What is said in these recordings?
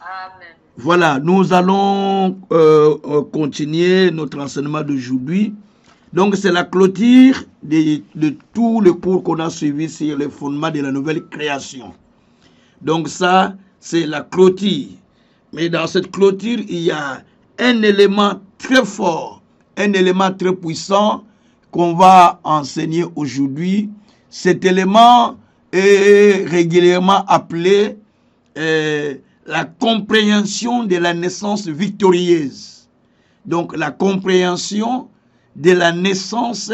Amen. Voilà, nous allons continuer notre enseignement d'aujourd'hui. Donc, c'est la clôture de tout le cours qu'on a suivi sur les fondements de la nouvelle création. Donc, ça, c'est la clôture. Mais dans cette clôture, il y a un élément très fort, un élément très puissant qu'on va enseigner aujourd'hui. Cet élément est régulièrement appelé la compréhension de la naissance victorieuse. Donc, la compréhension de la naissance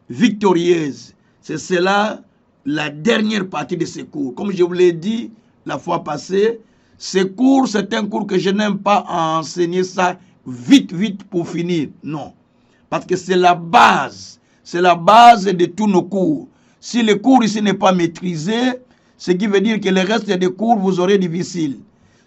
victorieuse. C'est cela la dernière partie de ce cours. Comme je vous l'ai dit la fois passée, ce cours, c'est un cours que je n'aime pas enseigner ça vite pour finir. Non. Parce que c'est la base. C'est la base de tous nos cours. Si le cours ici n'est pas maîtrisé, ce qui veut dire que le reste des cours vous aurez difficile.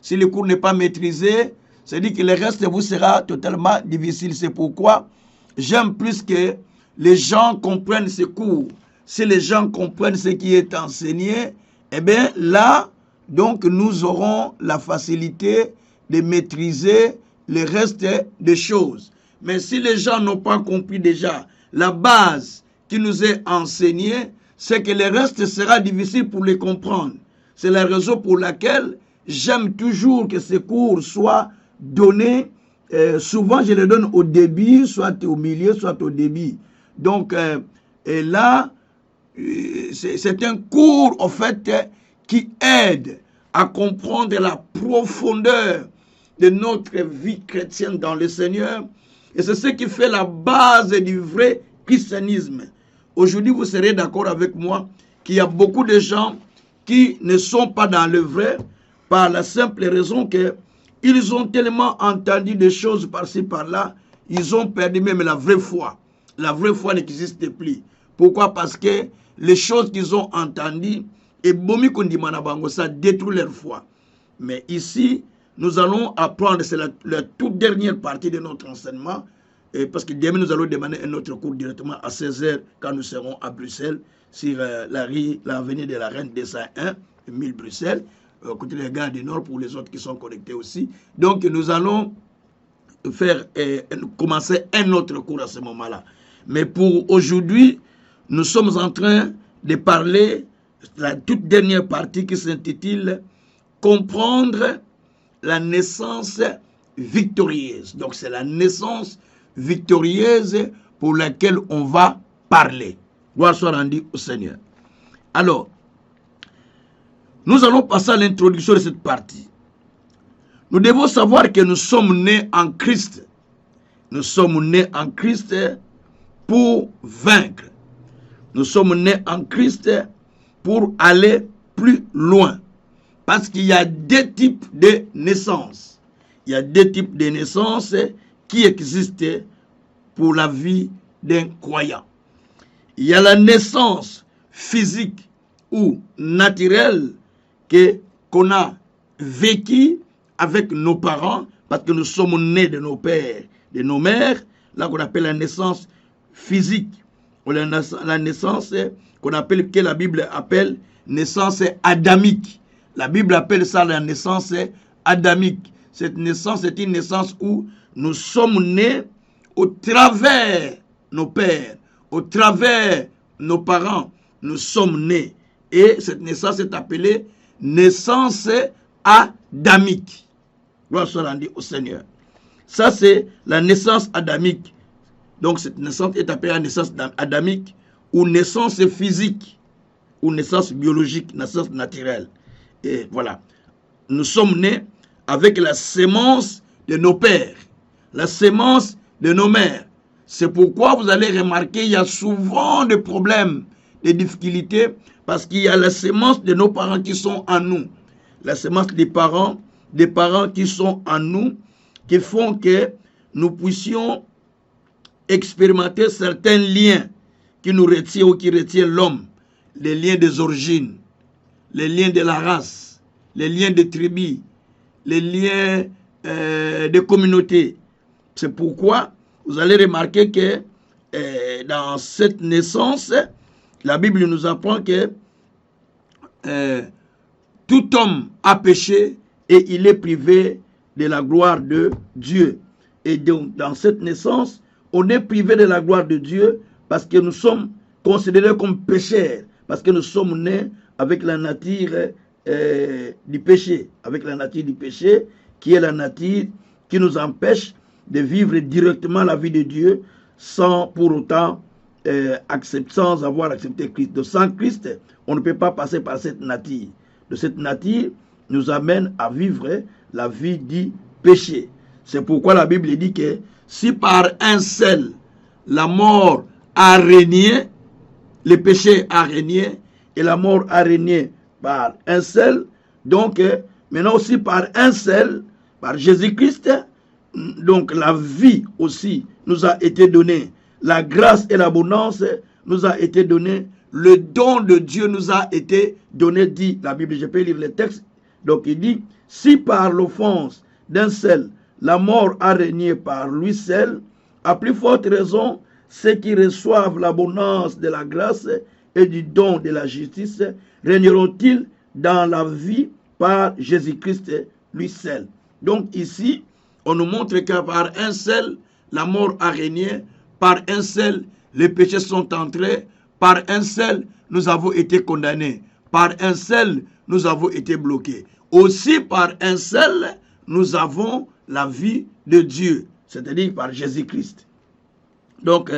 Si le cours n'est pas maîtrisé, c'est-à-dire que le reste vous sera totalement difficile. C'est pourquoi j'aime plus que les gens comprennent ce cours. Si les gens comprennent ce qui est enseigné, eh bien là, donc nous aurons la facilité de maîtriser le reste des choses. Mais si les gens n'ont pas compris déjà la base qui nous est enseignée, c'est que le reste sera difficile pour les comprendre. C'est la raison pour laquelle j'aime toujours que ces cours soient donnés. Souvent, je les donne au début, soit au milieu, soit au début. Donc, et là, c'est un cours, en fait, qui aide à comprendre la profondeur de notre vie chrétienne dans le Seigneur. Et c'est ce qui fait la base du vrai christianisme. Aujourd'hui, vous serez d'accord avec moi qu'il y a beaucoup de gens qui ne sont pas dans le vrai par la simple raison qu'ils ont tellement entendu des choses par-ci, par-là, ils ont perdu même la vraie foi. La vraie foi n'existe plus. Pourquoi? Parce que les choses qu'ils ont entendues, et ça détruit leur foi. Mais ici, nous allons apprendre, c'est la toute dernière partie de notre enseignement, parce que demain nous allons demander un autre cours directement à 16h quand nous serons à Bruxelles, sur l'avenue de la Reine 201, 1000 Bruxelles, côté des gares du Nord pour les autres qui sont connectés aussi. Donc nous allons commencer un autre cours à ce moment-là. Mais pour aujourd'hui, nous sommes en train de parler de la toute dernière partie qui s'intitule « Comprendre la naissance victorieuse ». Donc c'est la naissance victorieuse pour laquelle on va parler. Gloire soit rendue au Seigneur. Alors, nous allons passer à l'introduction de cette partie. Nous devons savoir que nous sommes nés en Christ. Nous sommes nés en Christ pour vaincre. Nous sommes nés en Christ pour aller plus loin. Parce qu'il y a deux types de naissances. Il y a deux types de naissances qui existent pour la vie d'un croyant. Il y a la naissance physique ou naturelle qu'on a vécue avec nos parents, parce que nous sommes nés de nos pères, de nos mères, là qu'on appelle la naissance physique, ou la naissance qu'on appelle, que la Bible appelle naissance adamique. La Bible appelle ça la naissance adamique. Cette naissance est une naissance où nous sommes nés au travers nos pères, au travers nos parents, nous sommes nés. Et cette naissance est appelée naissance adamique. Gloire soit rendue au Seigneur. Ça, c'est la naissance adamique. Donc, cette naissance est appelée la naissance adamique ou naissance physique ou naissance biologique, naissance naturelle. Et voilà. Nous sommes nés avec la sémence de nos pères, la sémence de nos mères. C'est pourquoi vous allez remarquer qu'il y a souvent des problèmes, des difficultés, parce qu'il y a la sémence de nos parents qui sont en nous. La sémence des parents qui sont en nous, qui font que nous puissions expérimenter certains liens qui nous retiennent ou qui retiennent l'homme. Les liens des origines, les liens de la race, les liens des tribus, les liens des communautés. C'est pourquoi vous allez remarquer que dans cette naissance, la Bible nous apprend que tout homme a péché et il est privé de la gloire de Dieu. Et donc, dans cette naissance, on est privé de la gloire de Dieu parce que nous sommes considérés comme pécheurs, parce que nous sommes nés avec la nature du péché, avec la nature du péché, qui est la nature qui nous empêche de vivre directement la vie de Dieu sans pour autant sans avoir accepté Christ. Donc, sans Christ, on ne peut pas passer par cette nature. De cette nature nous amène à vivre la vie du péché. C'est pourquoi la Bible dit que si par un seul la mort a régné, le péché a régné et la mort a régné par un seul, donc maintenant aussi par un seul, par Jésus-Christ, donc la vie aussi nous a été donnée, la grâce et l'abondance nous a été donnée, le don de Dieu nous a été donné, dit la Bible. Je peux lire le texte. Donc il dit, si par l'offense d'un seul, la mort a régné par lui seul, à plus forte raison, ceux qui reçoivent l'abondance de la grâce et du don de la justice régneront-ils dans la vie par Jésus-Christ lui seul. Donc ici, on nous montre que par un seul, la mort a régné, par un seul, les péchés sont entrés, par un seul, nous avons été condamnés, par un seul, nous avons été bloqués. Aussi par un seul, nous avons la vie de Dieu, c'est-à-dire par Jésus-Christ. Donc,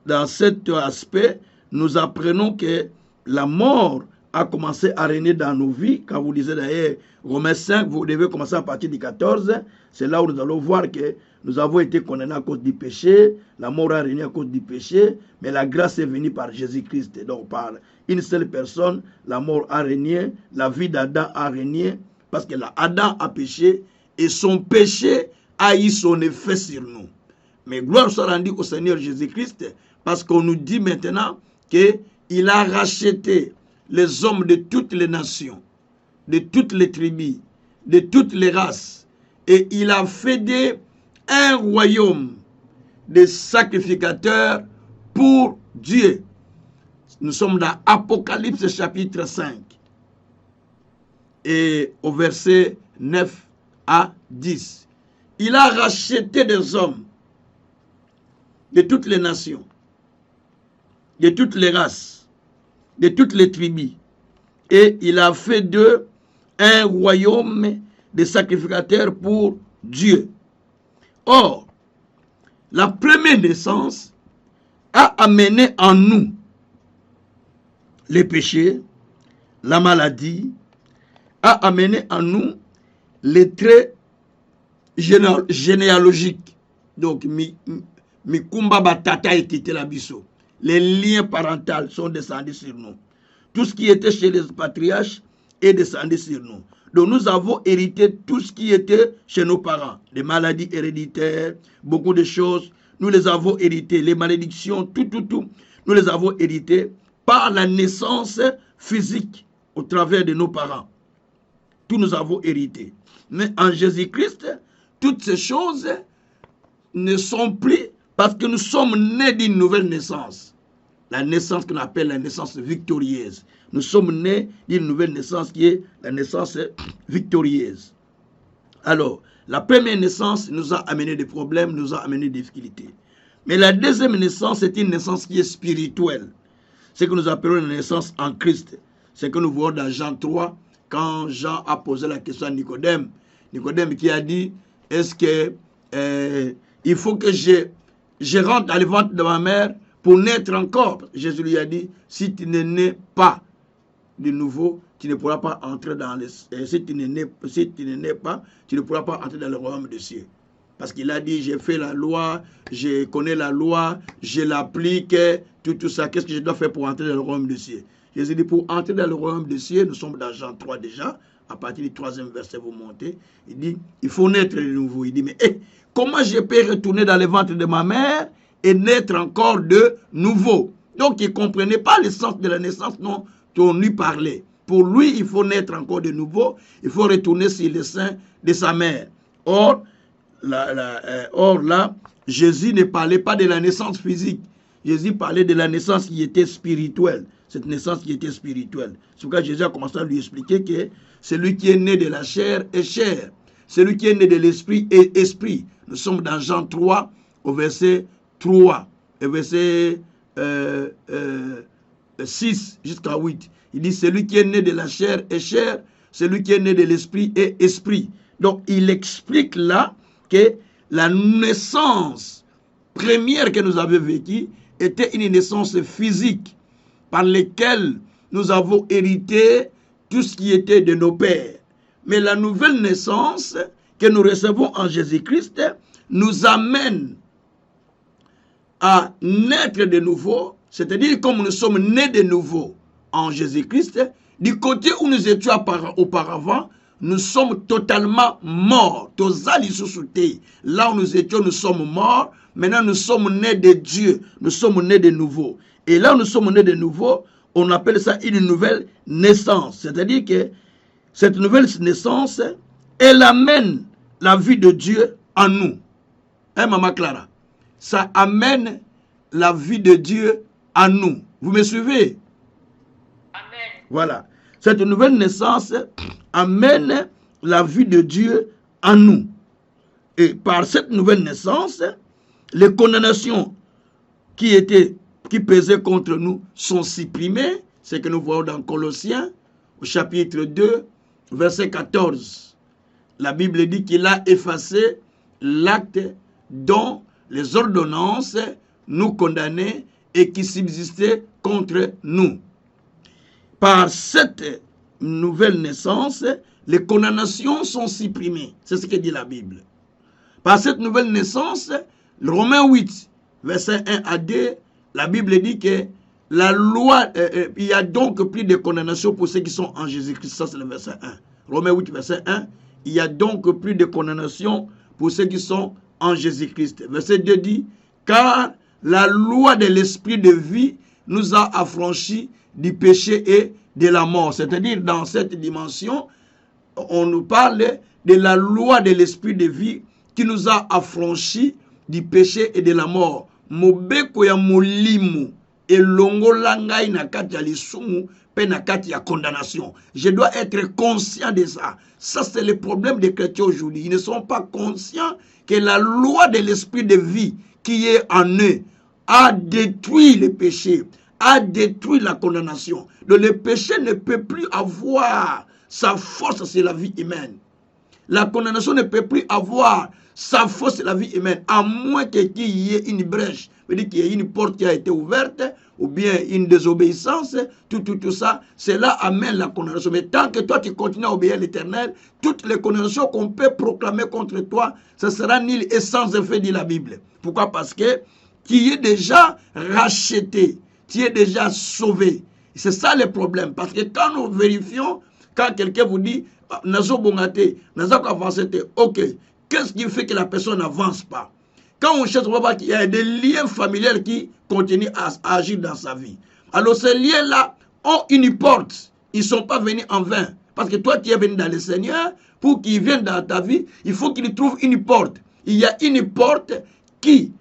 dans cet aspect, nous apprenons que la mort a commencé à régner dans nos vies. Quand vous lisez d'ailleurs Romains 5, vous devez commencer à partir du 14. C'est là où nous allons voir que nous avons été condamnés à cause du péché. La mort a régné à cause du péché. Mais la grâce est venue par Jésus-Christ. Donc par une seule personne, la mort a régné. La vie d'Adam a régné. Parce que Adam a péché. Et son péché a eu son effet sur nous. Mais gloire soit rendue au Seigneur Jésus-Christ. Parce qu'on nous dit maintenant qu'il a racheté les hommes de toutes les nations, de toutes les tribus, de toutes les races. Et il a fait un royaume de sacrificateurs pour Dieu. Nous sommes dans Apocalypse chapitre 5. Et au verset 9 à 10. Il a racheté des hommes de toutes les nations, de toutes les races, de toutes les tribus. Et il a fait d'eux un royaume de sacrificateurs pour Dieu. Or, la première naissance a amené en nous les péchés, la maladie, a amené en nous les traits généalogiques. Donc, Mikumba Batata et Tite Labiso. Les liens parentaux sont descendus sur nous. Tout ce qui était chez les patriarches est descendu sur nous. Donc nous avons hérité tout ce qui était chez nos parents. Les maladies héréditaires, beaucoup de choses, nous les avons héritées. Les malédictions, tout. Nous les avons héritées par la naissance physique au travers de nos parents. Tout nous avons hérité. Mais en Jésus-Christ, toutes ces choses ne sont plus parce que nous sommes nés d'une nouvelle naissance. La naissance qu'on appelle la naissance victorieuse. Nous sommes nés d'une nouvelle naissance qui est la naissance victorieuse. Alors, la première naissance nous a amené des problèmes, nous a amené des difficultés. Mais la deuxième naissance, c'est une naissance qui est spirituelle. C'est ce que nous appelons la naissance en Christ. C'est ce que nous voyons dans Jean 3, quand Jean a posé la question à Nicodème. Nicodème qui a dit, est-ce que il faut que je rentre dans le ventre de ma mère pour naître encore? Jésus lui a dit, si tu ne nais pas de nouveau, tu ne pourras pas entrer dans le... Si tu ne nais pas, tu ne pourras pas entrer dans le royaume des cieux. Parce qu'il a dit, j'ai fait la loi, je connais la loi, je l'applique, tout ça. Qu'est-ce que je dois faire pour entrer dans le royaume des cieux? Jésus dit, pour entrer dans le royaume des cieux, nous sommes dans Jean 3 déjà, à partir du 3e verset, vous montez. Il dit, il faut naître de nouveau. Il dit, mais comment je peux retourner dans le ventre de ma mère et naître encore de nouveau? Donc, il ne comprenait pas le sens de la naissance dont on lui parlait. Pour lui, il faut naître encore de nouveau. Il faut retourner sur le sein de sa mère. Or, là, Jésus ne parlait pas de la naissance physique. Jésus parlait de la naissance qui était spirituelle. cette naissance qui était spirituelle. C'est pourquoi Jésus a commencé à lui expliquer que celui qui est né de la chair est chair. Celui qui est né de l'esprit est esprit. Nous sommes dans Jean 3, au verset 3, et verset 6 jusqu'à 8. Il dit, celui qui est né de la chair est chair, celui qui est né de l'esprit est esprit. Donc, il explique là que la naissance première que nous avons vécue était une naissance physique par laquelle nous avons hérité tout ce qui était de nos pères. Mais la nouvelle naissance que nous recevons en Jésus-Christ nous amène à naître de nouveau, c'est-à-dire comme nous sommes nés de nouveau en Jésus-Christ, du côté où nous étions auparavant, nous sommes totalement morts. Là où nous étions, nous sommes morts. Maintenant, nous sommes nés de Dieu. Nous sommes nés de nouveau. Et là où nous sommes nés de nouveau, on appelle ça une nouvelle naissance. C'est-à-dire que cette nouvelle naissance, elle amène la vie de Dieu en nous. Hein, Maman Clara? Ça amène la vie de Dieu en nous. Vous me suivez? Amen. Voilà. Cette nouvelle naissance amène la vie de Dieu en nous. Et par cette nouvelle naissance, les condamnations qui pesaient contre nous sont supprimées. C'est ce que nous voyons dans Colossiens, au chapitre 2, verset 14. La Bible dit qu'il a effacé l'acte dont les ordonnances nous condamnaient et qui subsistaient contre nous. Par cette nouvelle naissance, les condamnations sont supprimées. C'est ce que dit la Bible. Par cette nouvelle naissance, Romains 8, verset 1 à 2, la Bible dit que la loi, il y a donc plus de condamnation pour ceux qui sont en Jésus-Christ. Ça, c'est le verset 1. Romains 8, verset 1, il y a donc plus de condamnation pour ceux qui sont en Jésus-Christ. Verset 2 dit, car la loi de l'esprit de vie nous a affranchis du péché et de la mort. C'est-à-dire, dans cette dimension, on nous parle de la loi de l'esprit de vie qui nous a affranchis du péché et de la mort. Mobeko ya molimo elongo langai na kati ya lisumu pe na kati ya condamnation. Je dois être conscient de ça. Ça, c'est le problème des chrétiens aujourd'hui. Ils ne sont pas conscients que la loi de l'esprit de vie qui est en eux a détruit le péché, a détruit la condamnation. Donc le péché ne peut plus avoir sa force sur la vie humaine. La condamnation ne peut plus avoir sa force sur la vie humaine, à moins qu'il y ait une brèche, c'est-à-dire qu'il y ait une porte qui a été ouverte, ou bien une désobéissance, tout ça, cela amène la condamnation. Mais tant que toi tu continues à obéir à l'Éternel, toutes les condamnations qu'on peut proclamer contre toi, ce sera nul et sans effet, dit la Bible. Pourquoi? Parce que tu es déjà racheté, tu es déjà sauvé. C'est ça le problème. Parce que quand nous vérifions, quand quelqu'un vous dit, Nazo Bongate, Nazo avancé, ok, qu'est-ce qui fait que la personne n'avance pas? Quand on cherche, on va voir qu'il y a des liens familiaux qui continuent à agir dans sa vie. Alors ces liens-là ont une porte. Ils ne sont pas venus en vain. Parce que toi, tu es venu dans le Seigneur, pour qu'il vienne dans ta vie, il faut qu'il trouve une porte. Il y a une porte qu'il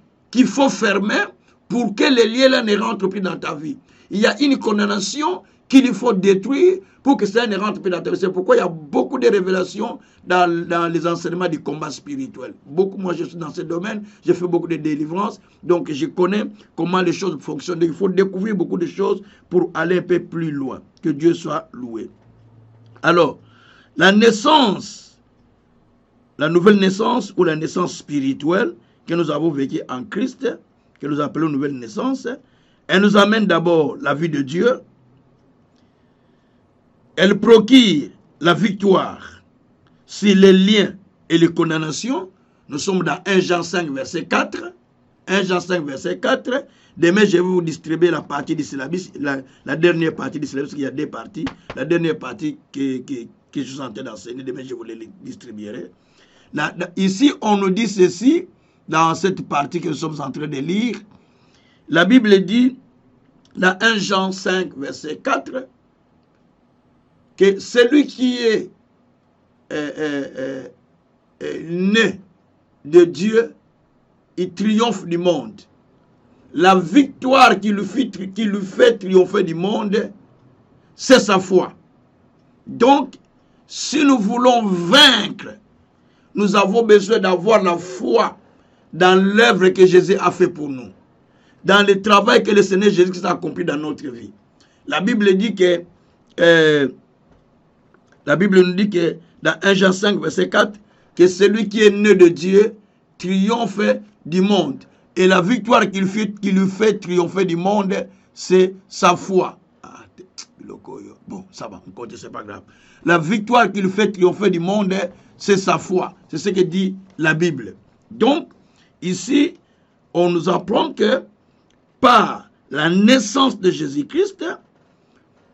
faut fermer pour que les liens-là ne rentrent plus dans ta vie. Il y a une condamnation qu'il faut détruire pour que ça ne rentre plus dans ta vie. C'est pourquoi il y a beaucoup de révélations dans les enseignements du combat spirituel. Beaucoup, moi je suis dans ce domaine, j'ai fait beaucoup de délivrances, donc je connais comment les choses fonctionnent. Il faut découvrir beaucoup de choses pour aller un peu plus loin. Que Dieu soit loué. Alors, la naissance, la nouvelle naissance ou la naissance spirituelle que nous avons vécue en Christ, que nous appelons nouvelle naissance, elle nous amène d'abord la vie de Dieu. Elle procure la victoire sur les liens et les condamnations. Nous sommes dans 1 Jean 5, verset 4. 1 Jean 5, verset 4. Demain, je vais vous distribuer la partie du syllabus, la dernière partie du syllabus, il y a deux parties. La dernière partie que je suis en train d'enseigner, demain, je vous les distribuerai. Ici, on nous dit ceci, dans cette partie que nous sommes en train de lire. La Bible dit, dans 1 Jean 5, verset 4, que celui qui est né de Dieu, il triomphe du monde. la victoire qui lui fait triompher du monde, c'est sa foi. Donc, si nous voulons vaincre, nous avons besoin d'avoir la foi dans l'œuvre que Jésus a fait pour nous, dans le travail que le Seigneur Jésus a accompli dans notre vie. La Bible dit que, la Bible nous dit que dans 1 Jean 5, verset 4, que celui qui est né de Dieu triomphe du monde. Et la victoire qui lui fait triompher du monde, c'est sa foi. Bon, ça va, on compte, c'est pas grave. La victoire qui lui fait triompher du monde, c'est sa foi. C'est ce que dit la Bible. Donc, ici, on nous apprend que par la naissance de Jésus-Christ,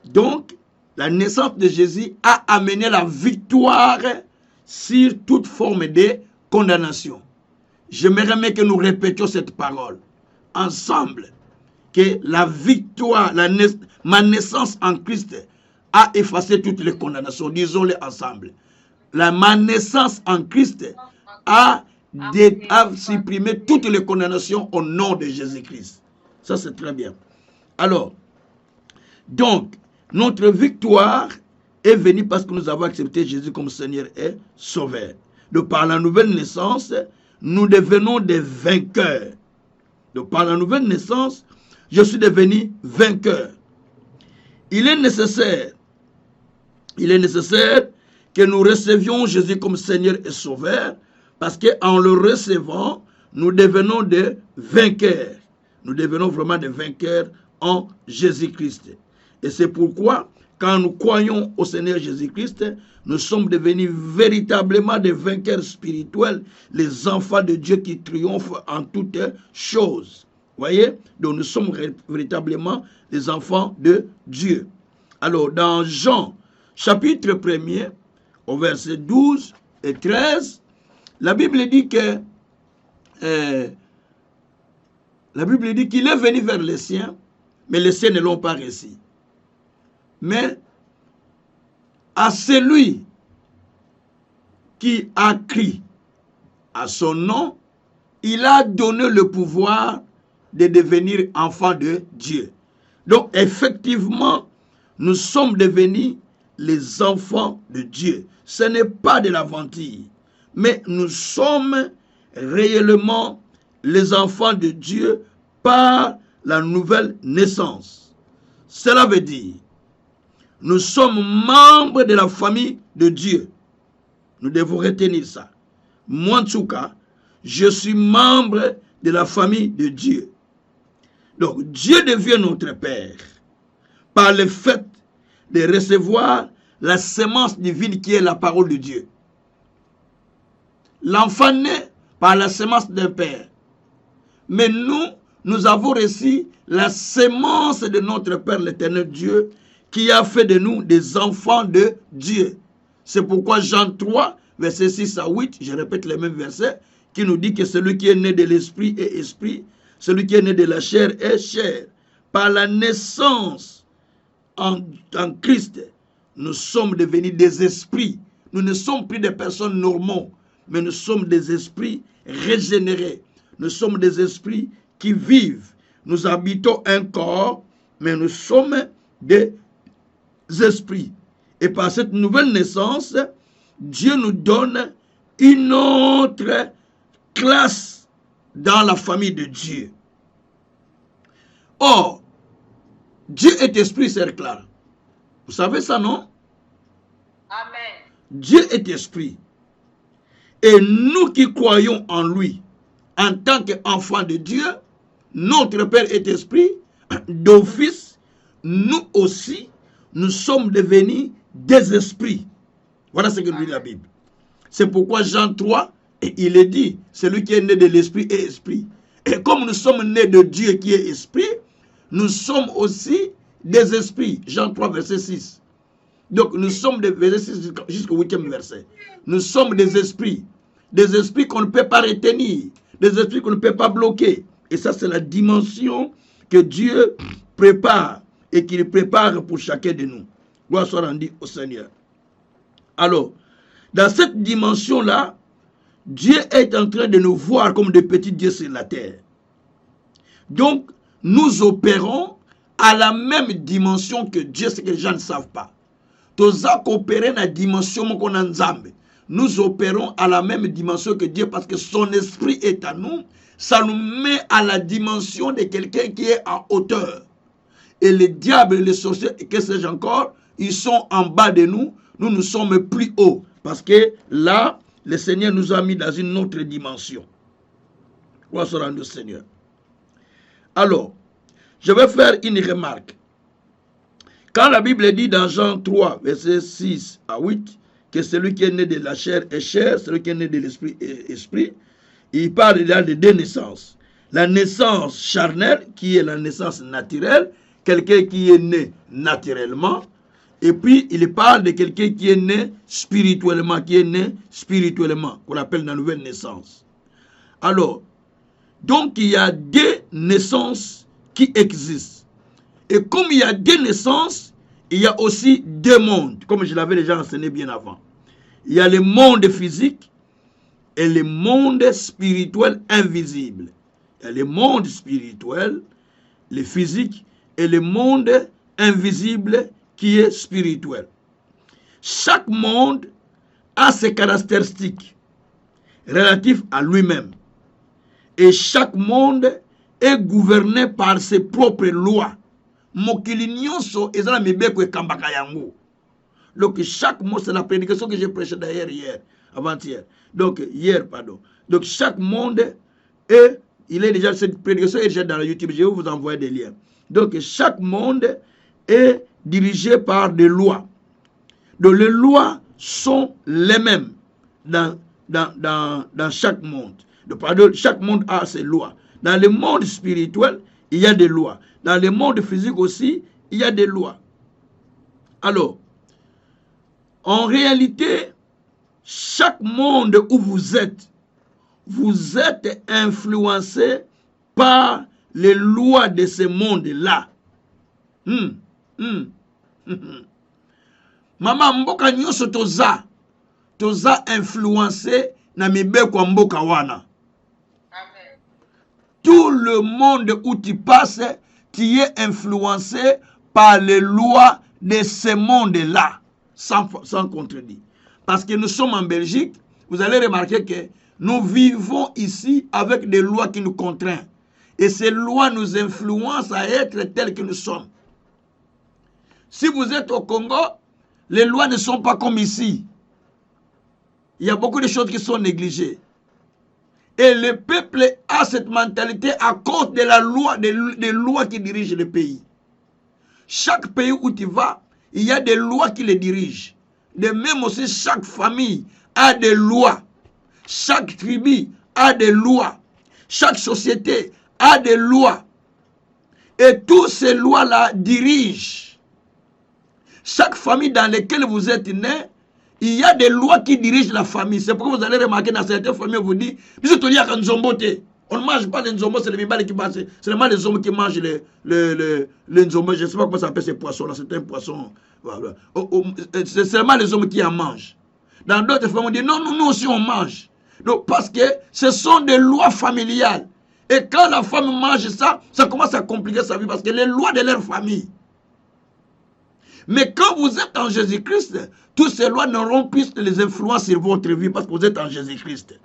donc, la naissance de Jésus a amené la victoire sur toute forme de condamnation. J'aimerais que nous répétions cette parole ensemble, que la victoire, ma naissance en Christ a effacé toutes les condamnations. Disons-le ensemble. Ma naissance en Christ a supprimé toutes les condamnations au nom de Jésus-Christ. Ça, c'est très bien. Alors, donc, notre victoire est venue parce que nous avons accepté Jésus comme Seigneur et Sauveur. Donc, par la nouvelle naissance, nous devenons des vainqueurs. Donc, par la nouvelle naissance, je suis devenu vainqueur. Il est nécessaire que nous recevions Jésus comme Seigneur et Sauveur, parce qu'en le recevant, nous devenons des vainqueurs. Nous devenons vraiment des vainqueurs en Jésus-Christ. Et c'est pourquoi, quand nous croyons au Seigneur Jésus-Christ, nous sommes devenus véritablement des vainqueurs spirituels, les enfants de Dieu qui triomphent en toutes choses. Voyez? Donc nous sommes véritablement des enfants de Dieu. Alors, dans Jean, chapitre 1er, au verset 12 et 13, la Bible dit que qu'il est venu vers les siens, mais les siens ne l'ont pas reçu. Mais à celui qui a crié à son nom, il a donné le pouvoir de devenir enfant de Dieu. Donc, effectivement, nous sommes devenus les enfants de Dieu. Ce n'est pas de l'aventure, mais nous sommes réellement les enfants de Dieu par la nouvelle naissance. Cela veut dire, nous sommes membres de la famille de Dieu. Nous devons retenir ça. Moi, en tout cas, je suis membre de la famille de Dieu. Donc, Dieu devient notre Père par le fait de recevoir la semence divine qui est la parole de Dieu. L'enfant naît par la semence d'un Père. Mais nous avons reçu la semence de notre Père l'Éternel Dieu qui a fait de nous des enfants de Dieu. C'est pourquoi Jean 3, versets 6 à 8, je répète les mêmes versets, qui nous dit que celui qui est né de l'esprit est esprit, celui qui est né de la chair est chair. Par la naissance en Christ, nous sommes devenus des esprits. Nous ne sommes plus des personnes normaux, mais nous sommes des esprits régénérés. Nous sommes des esprits qui vivent. Nous habitons un corps, mais nous sommes des esprits. Et par cette nouvelle naissance, Dieu nous donne une autre classe dans la famille de Dieu. Or, Dieu est esprit, c'est clair. Vous savez ça, non? Amen. Dieu est esprit. Et nous qui croyons en lui, en tant qu'enfants de Dieu, notre Père est esprit, d'office, nous aussi, nous sommes devenus des esprits. Voilà ce que nous dit la Bible. C'est pourquoi Jean 3, il est dit, celui qui est né de l'esprit est esprit. Et comme nous sommes nés de Dieu qui est esprit, nous sommes aussi des esprits. Jean 3, verset 6. Donc nous sommes des versets 6 jusqu'au 8e verset. Nous sommes des esprits qu'on ne peut pas retenir, des esprits qu'on ne peut pas bloquer. Et ça, c'est la dimension que Dieu prépare et qu'il prépare pour chacun de nous. Gloire soit rendue au Seigneur. Alors, dans cette dimension-là, Dieu est en train de nous voir comme des petits dieux sur la terre. Donc, nous opérons à la même dimension que Dieu, ce que les gens ne savent pas. Toza coopérer dans la dimension Nzambe. Nous opérons à la même dimension que Dieu parce que son esprit est à nous. Ça nous met à la dimension de quelqu'un qui est en hauteur. Et les diables, les sorciers, et que sais-je encore, ils sont en bas de nous. Nous, nous sommes plus hauts. Parce que là, le Seigneur nous a mis dans une autre dimension. Gloire soit rendue au Seigneur. Alors, je vais faire une remarque. Quand la Bible dit dans Jean 3, versets 6 à 8, que celui qui est né de la chair est chair, celui qui est né de l'esprit est esprit, il parle là de deux naissances. La naissance charnelle, qui est la naissance naturelle, quelqu'un qui est né naturellement, et puis il parle de quelqu'un qui est né spirituellement, qu'on appelle la nouvelle naissance. Alors, donc il y a deux naissances qui existent. Et comme il y a deux naissances, il y a aussi deux mondes, comme je l'avais déjà enseigné bien avant. Il y a le monde physique et le monde spirituel invisible. Il y a le monde spirituel, le physique et le monde invisible qui est spirituel. Chaque monde a ses caractéristiques relatives à lui-même. Et chaque monde est gouverné par ses propres lois. Mokili nyonso ezala mibeko ekambaka yango. Donc chaque mot, c'est la prédication que j'ai prêchée d'ailleurs hier, avant-hier. Donc hier, pardon. Donc chaque monde est, cette prédication est déjà dans le YouTube, je vais vous envoyer des liens. Donc chaque monde est dirigé par des lois. Donc les lois sont les mêmes dans chaque monde. Donc, pardon, chaque monde a ses lois. Dans le monde spirituel, il y a des lois. Dans le monde physique aussi, il y a des lois. Alors, en réalité, chaque monde où vous êtes influencé par les lois de ce monde-là. Mama mboka nyonso toza influencé na mibeko mboka wana. Tout le monde où tu passes, tu es influencé par les lois de ce monde-là, sans contredit. Parce que nous sommes en Belgique, vous allez remarquer que nous vivons ici avec des lois qui nous contraignent. Et ces lois nous influencent à être tels que nous sommes. Si vous êtes au Congo, les lois ne sont pas comme ici. Il y a beaucoup de choses qui sont négligées. Et le peuple a cette mentalité à cause de la loi, des lois qui dirigent le pays. Chaque pays où tu vas, il y a des lois qui les dirigent. De même aussi, chaque famille a des lois. Chaque tribu a des lois. Chaque société a des lois. Et toutes ces lois-là dirigent. Chaque famille dans laquelle vous êtes né, il y a des lois qui dirigent la famille. C'est pourquoi vous allez remarquer dans certaines familles, on vous dit, on ne mange pas les nzombo, c'est les mibales qui mangent. C'est seulement les hommes qui mangent les nzombo. Je ne sais pas comment ça s'appelle ces poissons-là. C'est un poisson. Voilà. C'est seulement les hommes qui en mangent. Dans d'autres familles, on dit, non, nous aussi on mange. Donc, parce que ce sont des lois familiales. Et quand la femme mange ça, ça commence à compliquer sa vie parce que les lois de leur famille. Mais quand vous êtes en Jésus-Christ, toutes ces lois n'auront plus les influences sur votre vie parce que vous êtes en Jésus-Christ.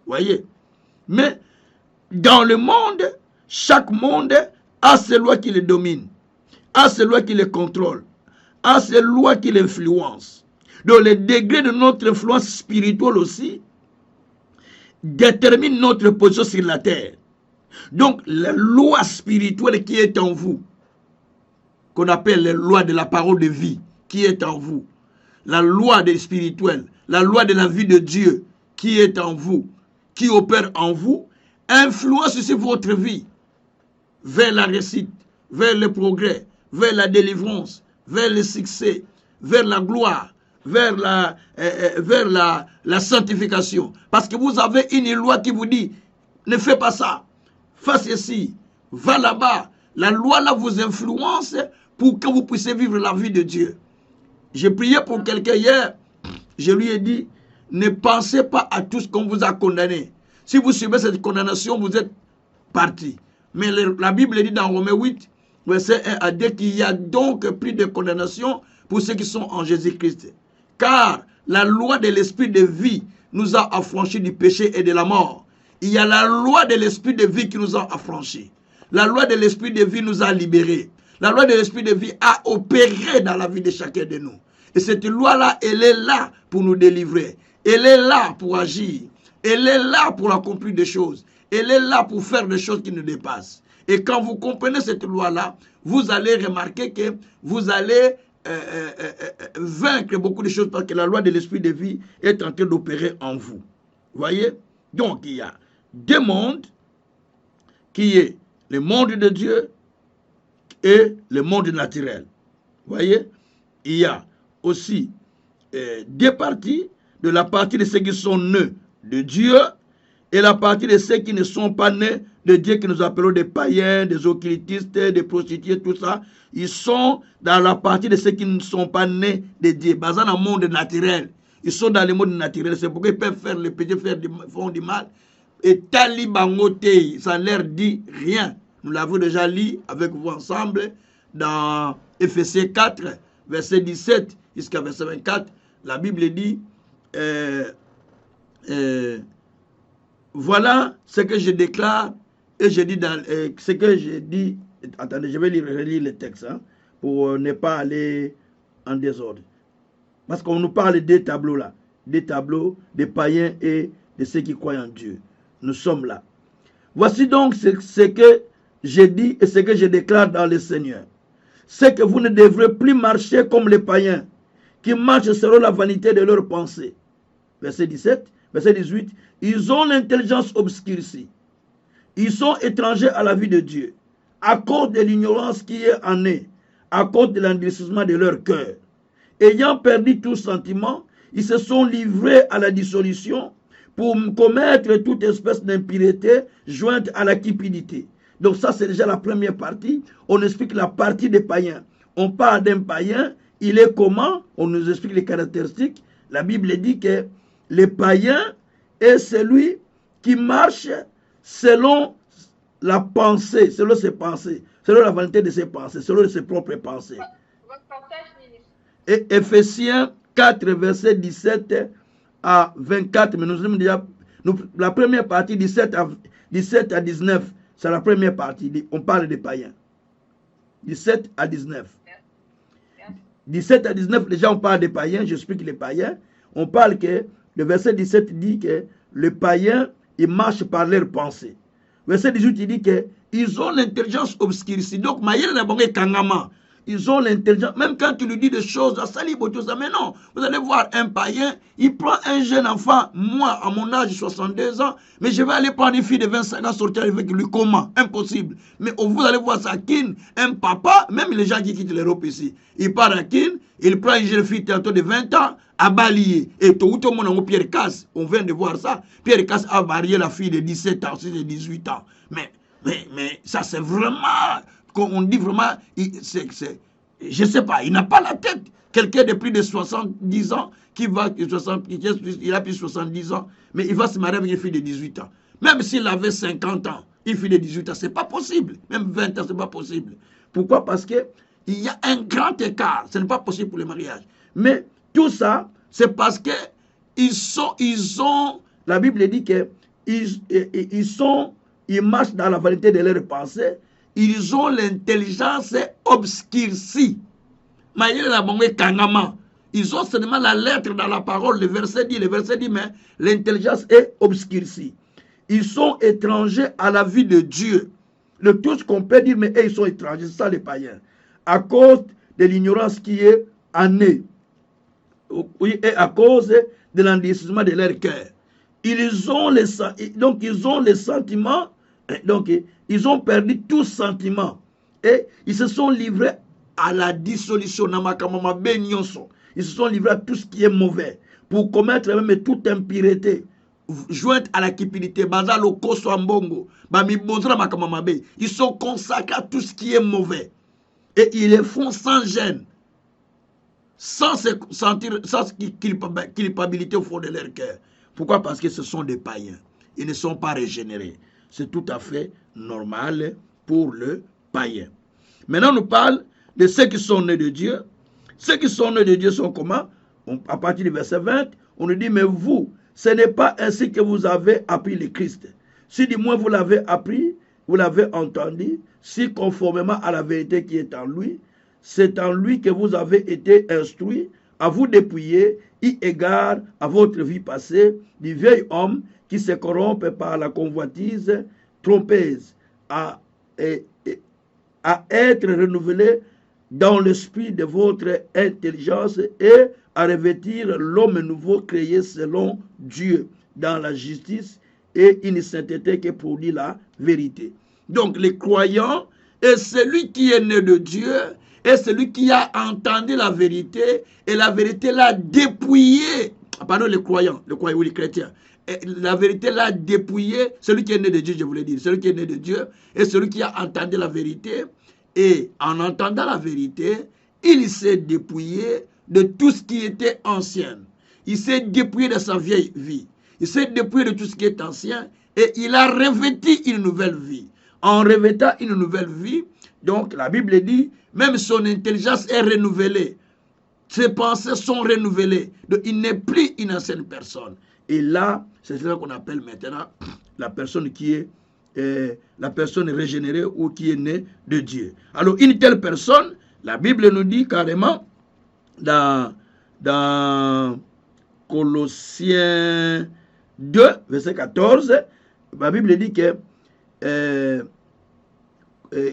Voyez? Mais dans le monde, chaque monde a ses lois qui les dominent, a ses lois qui les contrôlent, a ses lois qui l'influencent. Donc le degré de notre influence spirituelle aussi détermine notre position sur la terre. Donc la loi spirituelle qui est en vous, qu'on appelle la loi de la parole de vie, qui est en vous, la loi des spirituels, la loi de la vie de Dieu, qui est en vous, qui opère en vous, influence aussi votre vie vers la réussite, vers le progrès, vers la délivrance, vers le succès, vers la gloire, vers la sanctification. Parce que vous avez une loi qui vous dit, ne fais pas ça, fais ceci, va là-bas. La loi là vous influence pour que vous puissiez vivre la vie de Dieu. J'ai prié pour quelqu'un hier, je lui ai dit, ne pensez pas à tout ce qu'on vous a condamné. Si vous suivez cette condamnation, vous êtes parti. Mais la Bible dit dans Romains 8, verset 1 à 2, qu'il y a donc plus de condamnation pour ceux qui sont en Jésus-Christ. Car la loi de l'esprit de vie nous a affranchis du péché et de la mort. Il y a la loi de l'esprit de vie qui nous a affranchis. La loi de l'esprit de vie nous a libérés. La loi de l'esprit de vie a opéré dans la vie de chacun de nous. Et cette loi-là, elle est là pour nous délivrer. Elle est là pour agir. Elle est là pour accomplir des choses. Elle est là pour faire des choses qui nous dépassent. Et quand vous comprenez cette loi-là, vous allez remarquer que vous allez vaincre beaucoup de choses parce que la loi de l'esprit de vie est en train d'opérer en vous. Vous voyez? Donc, il y a deux mondes qui est le monde de Dieu et le monde naturel. Vous voyez? Il y a aussi deux parties, de la partie de ceux qui sont nés de Dieu et la partie de ceux qui ne sont pas nés de Dieu, que nous appelons des païens, des occultistes, des prostituées, tout ça. Ils sont dans la partie de ceux qui ne sont pas nés de Dieu, basés dans le monde naturel. Ils sont dans le monde naturel. C'est pourquoi ils peuvent faire le péché, font du mal. Et talibangote, ça ne leur dit rien. Nous l'avons déjà lu avec vous ensemble dans Éphésiens 4, verset 17 jusqu'à verset 24. La Bible dit, voilà ce que je déclare et je dis dans ce que je dis. Attendez, je vais relire le texte pour ne pas aller en désordre. Parce qu'on nous parle des tableaux là, des tableaux des païens et de ceux qui croient en Dieu. Nous sommes là. Voici donc ce que je dis et ce que je déclare dans le Seigneur. C'est que vous ne devrez plus marcher comme les païens, qui marchent selon la vanité de leurs pensées. Verset 17, verset 18. Ils ont l'intelligence obscurcie. Ils sont étrangers à la vie de Dieu, à cause de l'ignorance qui est en eux, à cause de l'endurcissement de leur cœur. Ayant perdu tout sentiment, ils se sont livrés à la dissolution pour commettre toute espèce d'impureté jointe à la cupidité. Donc ça, c'est déjà la première partie. On explique la partie des païens. On parle d'un païen, il est comment? On nous explique les caractéristiques. La Bible dit que le païen est celui qui marche selon la pensée, selon ses pensées, selon la vanité de ses pensées, selon ses propres pensées. Et Éphésiens 4, verset 17 à 24, mais nous sommes déjà, la première partie, 17 à 19, c'est la première partie, on parle des païens. 17 à 19. 17 à 19, déjà on parle des païens, j'explique les païens. On parle que, le verset 17 dit que les païens, ils marchent par leurs pensées. Verset 18, il dit qu'ils ont l'intelligence obscurcie. Donc, ils ont l'intelligence, même quand tu lui dis des choses, mais non, vous allez voir un païen, il prend un jeune enfant, moi, à mon âge, 62 ans, mais je vais aller prendre une fille de 25 ans, sortir avec lui, comment? Impossible. Mais vous allez voir ça, un papa, même les gens qui quittent l'Europe ici, il part à il prend une jeune fille tantôt de 20 ans, à balayer. Et tout le monde, Pierre Casse, on vient de voir ça, Pierre Casse a marié la fille de 17 ans, de 18 ans. Mais ça c'est vraiment... On dit vraiment, je ne sais pas, il n'a pas la tête. Quelqu'un de plus de 70 ans, il a plus de 70 ans, mais il va se marier avec une fille de 18 ans. Même s'il avait 50 ans, une fille de 18 ans, ce n'est pas possible. Même 20 ans, ce n'est pas possible. Pourquoi? Parce qu'il y a un grand écart. Ce n'est pas possible pour le mariage. Mais tout ça, c'est parce que ils ont, la Bible dit qu'ils marchent dans la vanité de leurs pensées. Ils ont l'intelligence obscurcie. Ils ont seulement la lettre dans la parole. Le verset dit, mais l'intelligence est obscurcie. Ils sont étrangers à la vie de Dieu. Tout ce qu'on peut dire, mais ils sont étrangers, c'est ça les païens. À cause de l'ignorance qui est en eux. Oui, et à cause de l'endurcissement de leur cœur. Donc ils ont les sentiments. Donc, ils ont perdu tout sentiment. Et ils se sont livrés à la dissolution. Ils se sont livrés à tout ce qui est mauvais. Pour commettre même toute impureté. Jointe à la cupidité. Ils sont consacrés à tout ce qui est mauvais. Et ils le font sans gêne. Sans se sentir, sans culpabilité au fond de leur cœur. Pourquoi? Parce que ce sont des païens. Ils ne sont pas régénérés. C'est tout à fait normal pour le païen. Maintenant, on nous parle de ceux qui sont nés de Dieu. Ceux qui sont nés de Dieu sont comment? À partir du verset 20, on nous dit, mais vous, ce n'est pas ainsi que vous avez appris le Christ. Si du moins vous l'avez appris, vous l'avez entendu, si conformément à la vérité qui est en lui, c'est en lui que vous avez été instruits, à vous dépouiller, y égard à votre vie passée, du vieil homme qui se corrompt par la convoitise trompeuse, à être renouvelé dans l'esprit de votre intelligence et à revêtir l'homme nouveau créé selon Dieu dans la justice et une sainteté qui produit la vérité. Donc les croyants est celui qui est né de Dieu et celui qui a entendu la vérité et la vérité l'a dépouillé. Pardon, les croyants ou les chrétiens. Et la vérité l'a dépouillé, celui qui est né de Dieu, je voulais dire, celui qui est né de Dieu et celui qui a entendu la vérité. Et en entendant la vérité, il s'est dépouillé de tout ce qui était ancien. Il s'est dépouillé de sa vieille vie. Il s'est dépouillé de tout ce qui est ancien et il a revêtu une nouvelle vie. En revêtant une nouvelle vie, donc la Bible dit, même son intelligence est renouvelée. Ses pensées sont renouvelées. Donc il n'est plus une ancienne personne. Et là, c'est ce qu'on appelle maintenant la personne qui est la personne régénérée ou qui est née de Dieu. Alors, une telle personne, la Bible nous dit carrément dans Colossiens 2, verset 14, la Bible dit que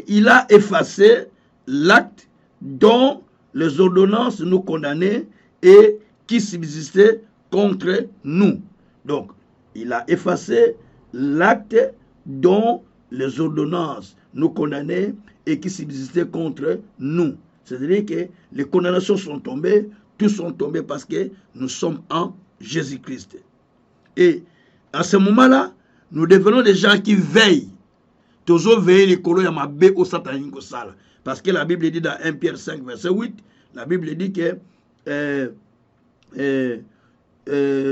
il a effacé l'acte dont les ordonnances nous condamnaient et qui subsistait contre nous. Donc, il a effacé l'acte dont les ordonnances nous condamnaient et qui subsistaient contre nous. C'est-à-dire que les condamnations sont tombées, tous sont tombés parce que nous sommes en Jésus-Christ. Et à ce moment-là, nous devenons des gens qui veillent. Toujours veiller les colos yamabe au satanique sale. Parce que la Bible dit dans 1 Pierre 5, verset 8, la Bible dit que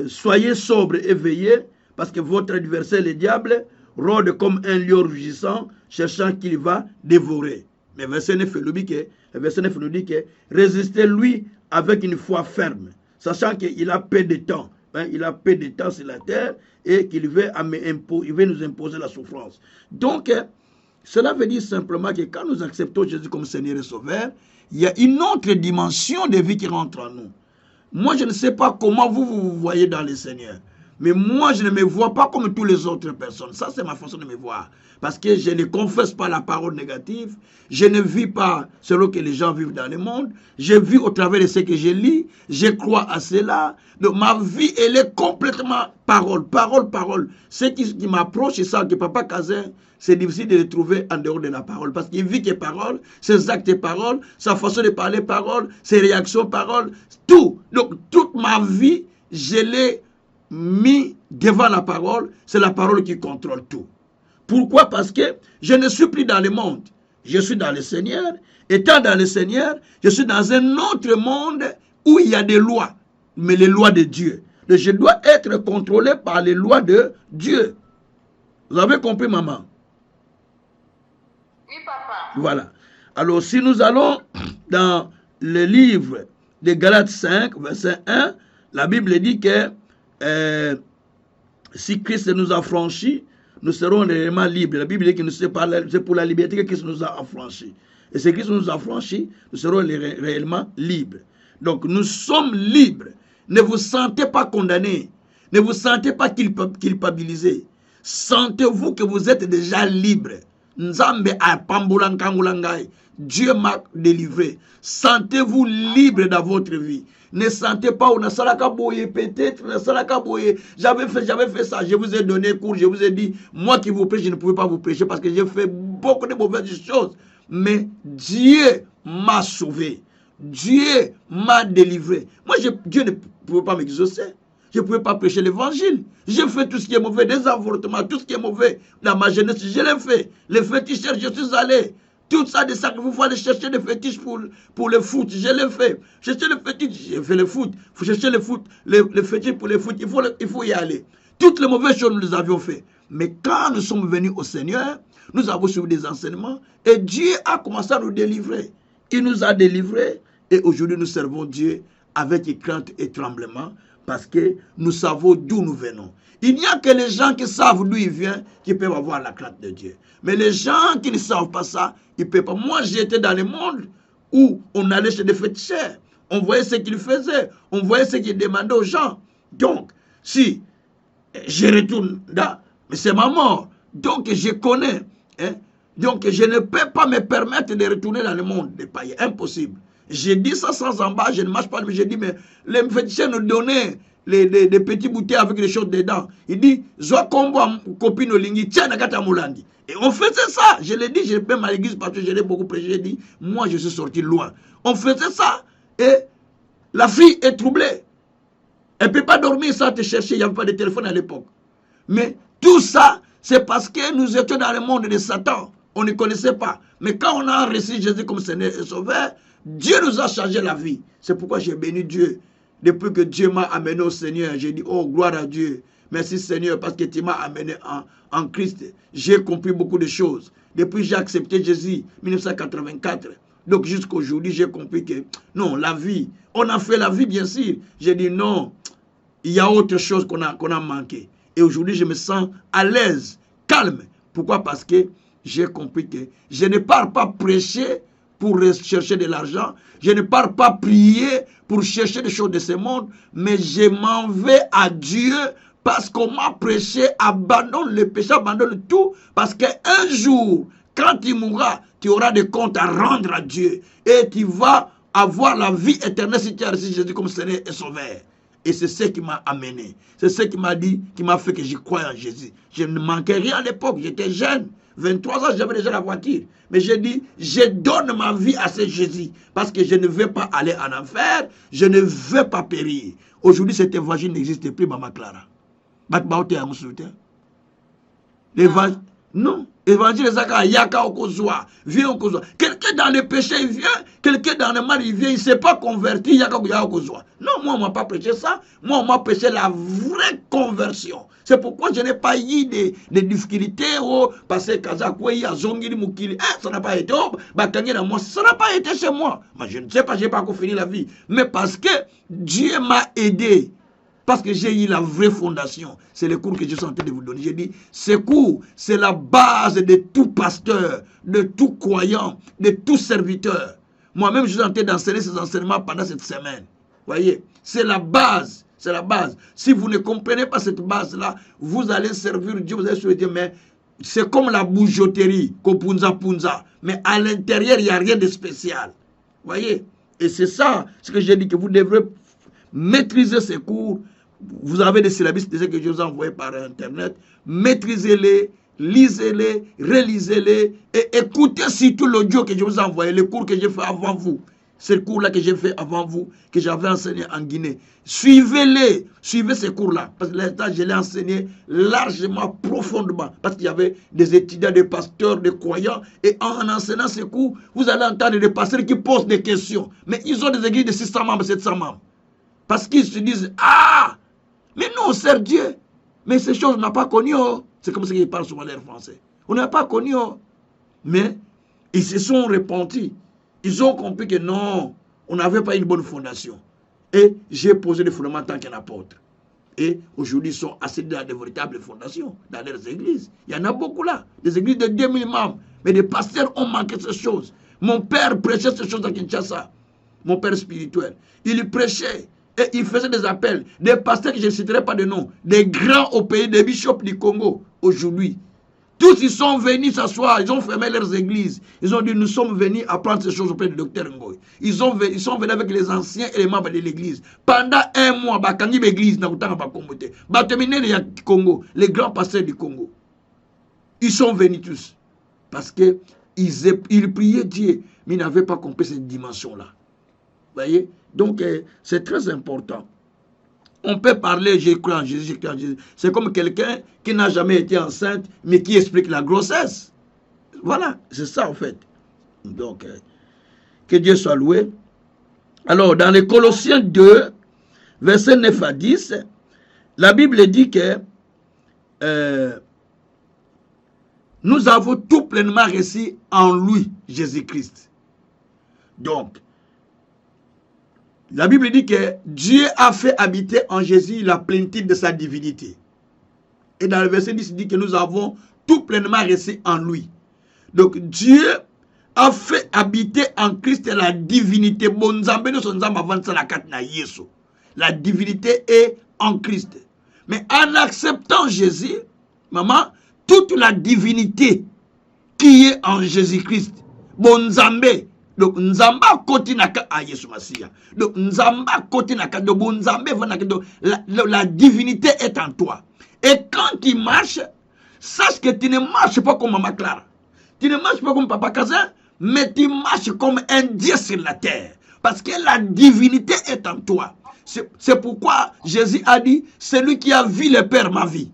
soyez sobres et veillez, parce que votre adversaire, le diable, rôde comme un lion rugissant, cherchant qu'il va dévorer. Mais verset 9 nous dit que résistez-lui avec une foi ferme, sachant qu'il a peu de temps. Il a peu de temps sur la terre et qu'il veut nous imposer la souffrance. Donc, cela veut dire simplement que quand nous acceptons Jésus comme Seigneur et Sauveur, il y a une autre dimension de vie qui rentre en nous. Moi, je ne sais pas comment vous voyez dans le Seigneur. Mais moi, je ne me vois pas comme toutes les autres personnes. Ça, c'est ma façon de me voir. Parce que je ne confesse pas la parole négative. Je ne vis pas selon que les gens vivent dans le monde. Je vis au travers de ce que je lis. Je crois à cela. Donc, ma vie, elle est complètement parole. Ce qui m'approche, c'est ça que Papa Kazin, c'est difficile de le trouver en dehors de la parole. Parce qu'il vit que parole, ses actes parole, sa façon de parler parole, ses réactions parole, tout. Donc, toute ma vie, je l'ai mis devant la parole, c'est la parole qui contrôle tout. Pourquoi? Parce que je ne suis plus dans le monde, je suis dans le Seigneur. Étant dans le Seigneur, je suis dans un autre monde où il y a des lois, mais les lois de Dieu. Donc, je dois être contrôlé par les lois de Dieu. Vous avez compris, maman? Oui, papa. Voilà. Alors, si nous allons dans le livre de Galates 5, verset 1, la Bible dit que si Christ nous a franchis, nous serons réellement libres. La Bible dit que c'est pour la liberté que Christ nous a affranchis. Et si Christ nous a franchis, nous serons réellement libres. Donc nous sommes libres. Ne vous sentez pas condamnés. Ne vous sentez pas culpabilisés. Sentez-vous que vous êtes déjà libres. Nzambe a pambulankangulangai. Dieu m'a délivré. Sentez-vous libre dans votre vie. Ne sentez pas, on a salakaboye, peut-être, j'avais fait ça, je vous ai donné cours, je vous ai dit, moi qui vous prêche, je ne pouvais pas vous prêcher parce que j'ai fait beaucoup de mauvaises choses. Mais Dieu m'a sauvé. Dieu m'a délivré. Moi, Dieu ne pouvait pas m'exaucer. Je ne pouvais pas prêcher l'évangile. J'ai fait tout ce qui est mauvais, des avortements, tout ce qui est mauvais dans ma jeunesse, je l'ai fait. Les féticheurs, je suis allé. Tout ça, des sacrifices, il faut aller chercher des fétiches pour le foot. Je l'ai fait. Chercher les fétiches, j'ai fait le foot. Il faut chercher les fétiches pour le foot. Il faut y aller. Toutes les mauvaises choses, nous les avions fait. Mais quand nous sommes venus au Seigneur, Nous avons suivi des enseignements et Dieu a commencé à nous délivrer. Il nous a délivrés et aujourd'hui nous servons Dieu avec crainte et tremblement parce que nous savons d'où nous venons. Il n'y a que les gens qui savent d'où ils viennent qui peuvent avoir la crainte de Dieu. Mais les gens qui ne savent pas ça, ils ne peuvent pas. Moi, j'étais dans le monde où on allait chez des féticheurs. On voyait ce qu'ils faisaient. On voyait ce qu'ils demandaient aux gens. Donc, si je retourne là, mais c'est ma mort. Donc, je connais. Hein? Donc, je ne peux pas me permettre de retourner dans le monde des païens. Impossible. J'ai dit ça sans embâche, je ne marche pas. Mais j'ai dit, mais les féticheurs nous donnaient des petits bouteilles avec des choses dedans. Il dit, Zoa Kombo, copine Olingi, tiens, Nagata Moulandi. Et on faisait ça. Je l'ai dit, je l'ai même à l'église parce que je l'ai beaucoup prêché. J'ai dit, moi, je suis sorti loin. On faisait ça. Et la fille est troublée. Elle ne peut pas dormir sans te chercher. Il n'y avait pas de téléphone à l'époque. Mais tout ça, c'est parce que nous étions dans le monde de Satan. On ne connaissait pas. Mais quand on a reçu Jésus comme Seigneur et Sauveur, Dieu nous a changé la vie. C'est pourquoi j'ai béni Dieu. Depuis que Dieu m'a amené au Seigneur, j'ai dit, oh, gloire à Dieu. Merci Seigneur, parce que tu m'as amené en Christ. J'ai compris beaucoup de choses. Depuis que j'ai accepté Jésus, 1984. Donc jusqu'à aujourd'hui, j'ai compris que, non, la vie, on a fait la vie, bien sûr. J'ai dit, non, il y a autre chose qu'on a manqué. Et aujourd'hui, je me sens à l'aise, calme. Pourquoi? Parce que j'ai compris que je ne pars pas prêcher pour chercher de l'argent. Je ne pars pas prier pour chercher des choses de ce monde, mais je m'en vais à Dieu parce qu'on m'a prêché, abandonne le péché, abandonne tout, parce qu'un jour, quand tu mourras, tu auras des comptes à rendre à Dieu et tu vas avoir la vie éternelle si tu as reçu Jésus comme Seigneur et Sauveur. Et c'est ce qui m'a amené. C'est ce qui m'a dit, qui m'a fait que j'y crois en Jésus. Je ne manquais rien à l'époque, j'étais jeune. 23 ans, j'avais déjà la voiture. Mais j'ai dit, je donne ma vie à ce Jésus. Parce que je ne veux pas aller en enfer. Je ne veux pas périr. Aujourd'hui, cet évangile n'existe plus, Maman Clara. L'évangile, non. Évangile, vient au Kozoa. Quelqu'un dans le péché, il vient. Quelqu'un dans le mal, il vient. Il ne s'est pas converti. Non, moi, on ne m'a pas prêché ça. Moi, on m'a prêché la vraie conversion. C'est pourquoi je n'ai pas eu de difficultés. Parce que ça n'a pas été. Ça n'a pas été chez moi. Moi, je ne sais pas, je n'ai pas encore fini la vie. Mais parce que Dieu m'a aidé. Parce que j'ai eu la vraie fondation. C'est le cours que je suis en train de vous donner. J'ai dit, ce cours, c'est la base de tout pasteur, de tout croyant, de tout serviteur. Moi-même, je suis en train d'enseigner ces enseignements pendant cette semaine. Voyez, c'est la base. C'est la base. Si vous ne comprenez pas cette base-là, vous allez servir Dieu, vous allez souhaiter, mais c'est comme la bougeotterie, kopunza. Mais à l'intérieur, il n'y a rien de spécial. Voyez, et c'est ça, ce que j'ai dit, que vous devrez maîtriser ces cours. Vous avez des syllabus que je vous ai envoyés par Internet. Maîtrisez-les, lisez-les, relisez-les et écoutez surtout l'audio que je vous ai envoyé, le cours que j'ai fait avant vous. C'est le cours-là que j'ai fait avant vous, que j'avais enseigné en Guinée. Suivez-les, suivez ces cours-là. Parce que l'instant, je l'ai enseigné largement, profondément. Parce qu'il y avait des étudiants, des pasteurs, des croyants. Et en enseignant ces cours, vous allez entendre des pasteurs qui posent des questions. Mais ils ont des églises de 600 membres, 700 membres. Parce qu'ils se disent, ah, mais nous, on sert Dieu. Mais ces choses, on n'a pas connu. Oh. C'est comme ça qu'ils parlent souvent l'air français. On n'a pas connu. Oh. Mais ils se sont repentis. Ils ont compris que non, on n'avait pas une bonne fondation. Et j'ai posé des fondements en tant qu'un apôtre. Et aujourd'hui, ils sont assis dans de véritables fondations, dans leurs églises. Il y en a beaucoup là. Des églises de 2000 membres. Mais des pasteurs ont manqué ces choses. Mon père prêchait ces choses à Kinshasa. Mon père spirituel. Il prêchait. Et il faisait des appels. Des pasteurs que je ne citerai pas de nom. Des grands au pays, des bishops du Congo. Aujourd'hui. Tous ils sont venus s'asseoir, ils ont fermé leurs églises. Ils ont dit, nous sommes venus apprendre ces choses auprès du docteur Ngoy. Ils sont venus avec les anciens et les membres de l'église. Pendant un mois, bakangi l'église n'a pas combattu. Batemine de Congo, les grands pasteurs du Congo. Ils sont venus tous. Parce qu'ils priaient Dieu, mais ils n'avaient pas compris cette dimension-là. Vous voyez? Donc, c'est très important. On peut parler, j'ai cru en Jésus, j'ai cru en Jésus. C'est comme quelqu'un qui n'a jamais été enceinte, mais qui explique la grossesse. Voilà, c'est ça en fait. Donc, que Dieu soit loué. Alors, dans les Colossiens 2, versets 9 à 10, la Bible dit que nous avons tout pleinement reçu en lui, Jésus-Christ. Donc, la Bible dit que Dieu a fait habiter en Jésus la plénitude de sa divinité. Et dans le verset 10, il dit que nous avons tout pleinement reçu en lui. Donc, Dieu a fait habiter en Christ la divinité. La divinité est en Christ. Mais en acceptant Jésus, maman, toute la divinité qui est en Jésus-Christ, Bonzambe, donc Nzamba kotinaka a Yesu Masiya. Donc Nzamba kotinaka, donc Bonzambe, la divinité est en toi. Et quand tu marches, sache que tu ne marches pas comme Maman Clara. Tu ne marches pas comme Papa Kazan, mais tu marches comme un Dieu sur la terre. Parce que la divinité est en toi. C'est pourquoi Jésus a dit, celui qui a vu le Père m'a vu.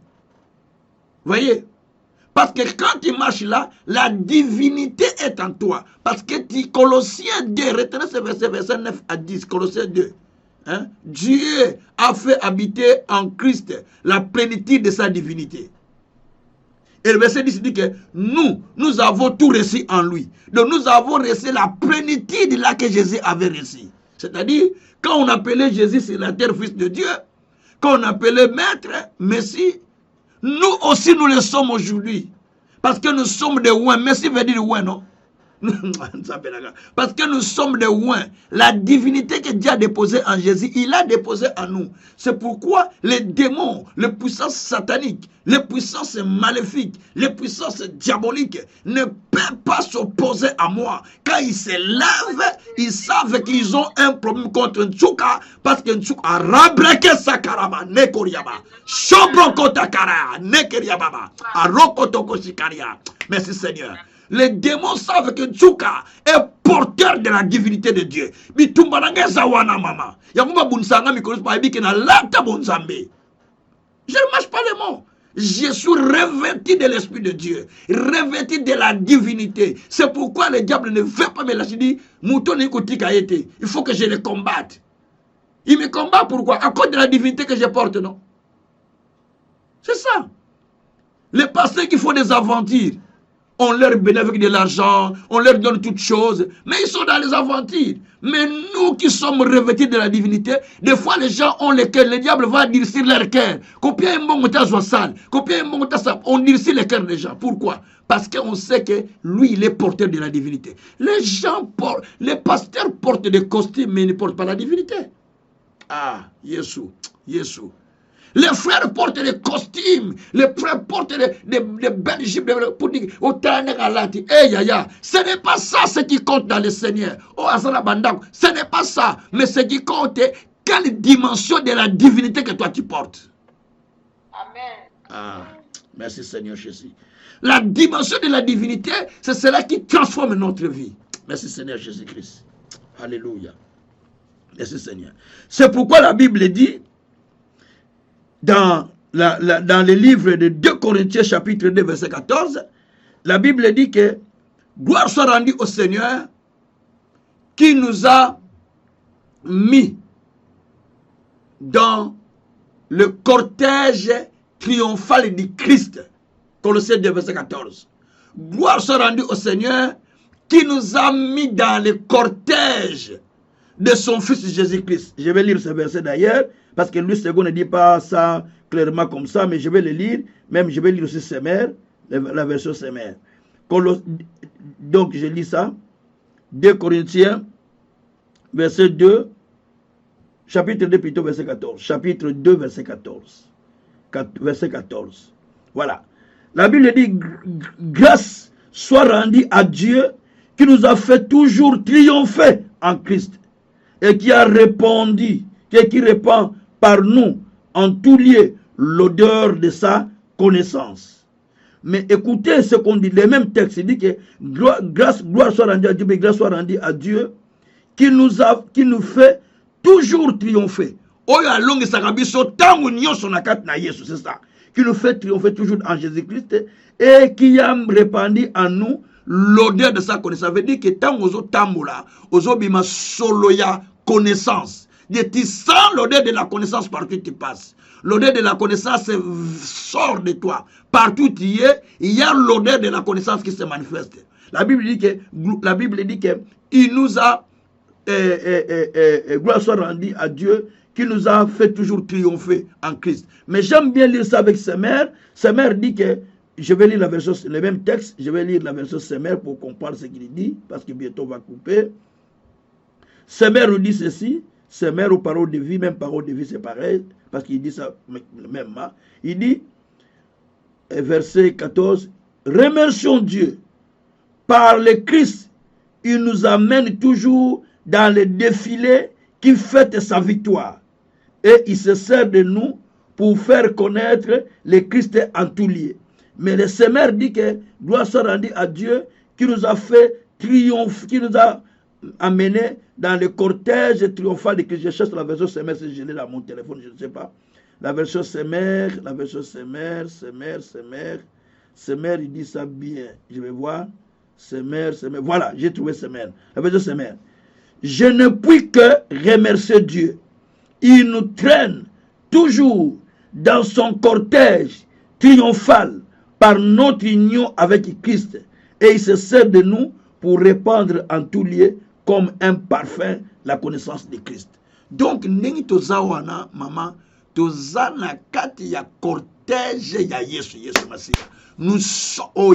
Voyez? Parce que quand tu marches là, la divinité est en toi. Parce que Colossiens 2, retenez ce verset, verset 9 à 10, Colossiens 2. Hein? Dieu a fait habiter en Christ la plénitude de sa divinité. Et le verset 10 dit que nous avons tout reçu en lui. Donc nous avons reçu la plénitude là que Jésus avait reçu. C'est-à-dire, quand on appelait Jésus sur la terre fils de Dieu, quand on appelait maître, Messie, nous aussi nous le sommes aujourd'hui. Parce que nous sommes des ouins. Messie veut dire ouin, non? Parce que nous sommes des ouins. La divinité que Dieu a déposée en Jésus, il l'a déposée en nous. C'est pourquoi les démons, les puissances sataniques, les puissances maléfiques, les puissances diaboliques ne peuvent pas s'opposer à moi. Quand ils se lèvent, ils savent qu'ils ont un problème contre Ntsuka, parce que Ntsuka a rabraqué sa karama, nekoriaba, shobroko takara, nekeriababa, arokotoko shikaria. Merci Seigneur. Les démons savent que Ntsuka est porteur de la divinité de Dieu. Je ne marche pas les mots. Je suis revêtu de l'Esprit de Dieu, revêtu de la divinité. C'est pourquoi le diable ne veut pas me lâcher. Il dit, il faut que je le combatte. Il me combat pourquoi? À cause de la divinité que je porte, non? C'est ça. Les pasteurs qui font des aventures, on leur bénéficie avec de l'argent, on leur donne toutes choses, mais ils sont dans les aventures. Mais nous qui sommes revêtus de la divinité, des fois les gens ont le cœur, le diable va durcir leur cœur. On durcit le cœur des gens. Pourquoi? Parce qu'on sait que lui, il est porteur de la divinité. Les gens portent, les pasteurs portent des costumes, mais ils ne portent pas la divinité. Ah, Yeshua, Yeshua. Les frères portent des costumes, les frères portent des belles jupes pour dire ce n'est pas ça ce qui compte dans le Seigneur. Ce n'est pas ça, mais ce qui compte est quelle dimension de la divinité que toi tu portes. Amen. Ah, merci Seigneur Jésus. La dimension de la divinité, c'est cela qui transforme notre vie. Merci Seigneur Jésus-Christ. Alléluia. Merci Seigneur. C'est pourquoi la Bible dit, dans le livre de 2 Corinthiens chapitre 2 verset 14, la Bible dit que gloire soit rendue au Seigneur qui nous a mis dans le cortège triomphal du Christ. Colossiens 2 verset 14. Gloire soit rendue au Seigneur qui nous a mis dans le cortège de son Fils Jésus-Christ. Je vais lire ce verset d'ailleurs, parce que lui, second ne dit pas ça clairement comme ça, mais je vais le lire, même je vais lire aussi Semer, la version Semer. Donc je lis ça, 2 Corinthiens, verset 2, chapitre 2 plutôt, verset 14, chapitre 2, verset 14, verset 14, voilà. La Bible dit, grâce soit rendue à Dieu qui nous a fait toujours triompher en Christ et qui a répandu, qui répand par nous en tout lieu l'odeur de sa connaissance. Mais écoutez ce qu'on dit, les mêmes textes, il dit que gloire soit rendue à Dieu, mais grâce soit rendue à Dieu qui nous fait toujours triompher. C'est ça. Qui nous fait triompher toujours en Jésus-Christ et qui a répandu en nous l'odeur de sa connaissance. Ça veut dire que tant ozo tambola, ozo bima solo ya connaissance. Tu sens l'odeur de la connaissance partout où tu passes. L'odeur de la connaissance sort de toi. Partout où tu es, il y a l'odeur de la connaissance qui se manifeste. La Bible dit que il nous a, gloire soit rendue à Dieu, qui nous a fait toujours triompher en Christ. Mais j'aime bien lire ça avec Semer. Semer dit que, je vais lire la version, le même texte, je vais lire la version Semer pour comprendre ce qu'il dit, parce que bientôt on va couper. Semer nous dit ceci, Semer aux paroles de vie, même paroles de vie c'est pareil, parce qu'il dit ça même. Il dit, verset 14, remercions Dieu, par le Christ, il nous amène toujours dans le défilé qui fête sa victoire. Et il se sert de nous pour faire connaître le Christ en tout lieu. Mais le Semer dit que gloire soit rendue à Dieu qui nous a fait triompher, qui nous a amené dans le cortège triomphal de Christ. Je cherche la version Semer, si je l'ai dans mon téléphone, je ne sais pas. La version Semer, Semer, il dit ça bien. Je vais voir. Semer. Voilà, j'ai trouvé Semer. La version Semer. Je ne puis que remercier Dieu. Il nous traîne toujours dans son cortège triomphal par notre union avec Christ. Et il se sert de nous pour répandre en tout lieu comme un parfum la connaissance de Christ. Donc, nengi tozawana maman, tozana kati ya cortège ya Yesu Masiya. Nous sommes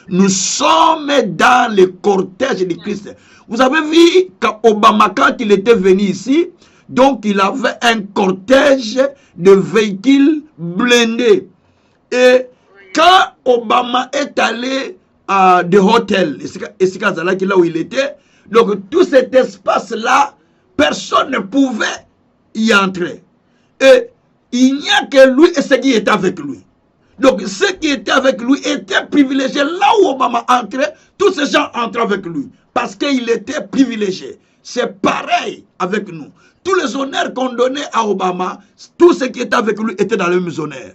nous sommes dans le cortège de Christ. Vous avez vu qu'Obama, quand il était venu ici, donc il avait un cortège de véhicules blindés. Et quand Obama est allé à des hôtels, là où il était, donc tout cet espace-là, personne ne pouvait y entrer. Et il n'y a que lui et ceux qui étaient avec lui. Donc ceux qui étaient avec lui étaient privilégiés. Là où Obama entrait, tous ces gens entraient avec lui. Parce qu'il était privilégié. C'est pareil avec nous. Tous les honneurs qu'on donnait à Obama, tous ceux qui étaient avec lui étaient dans les mêmes honneurs.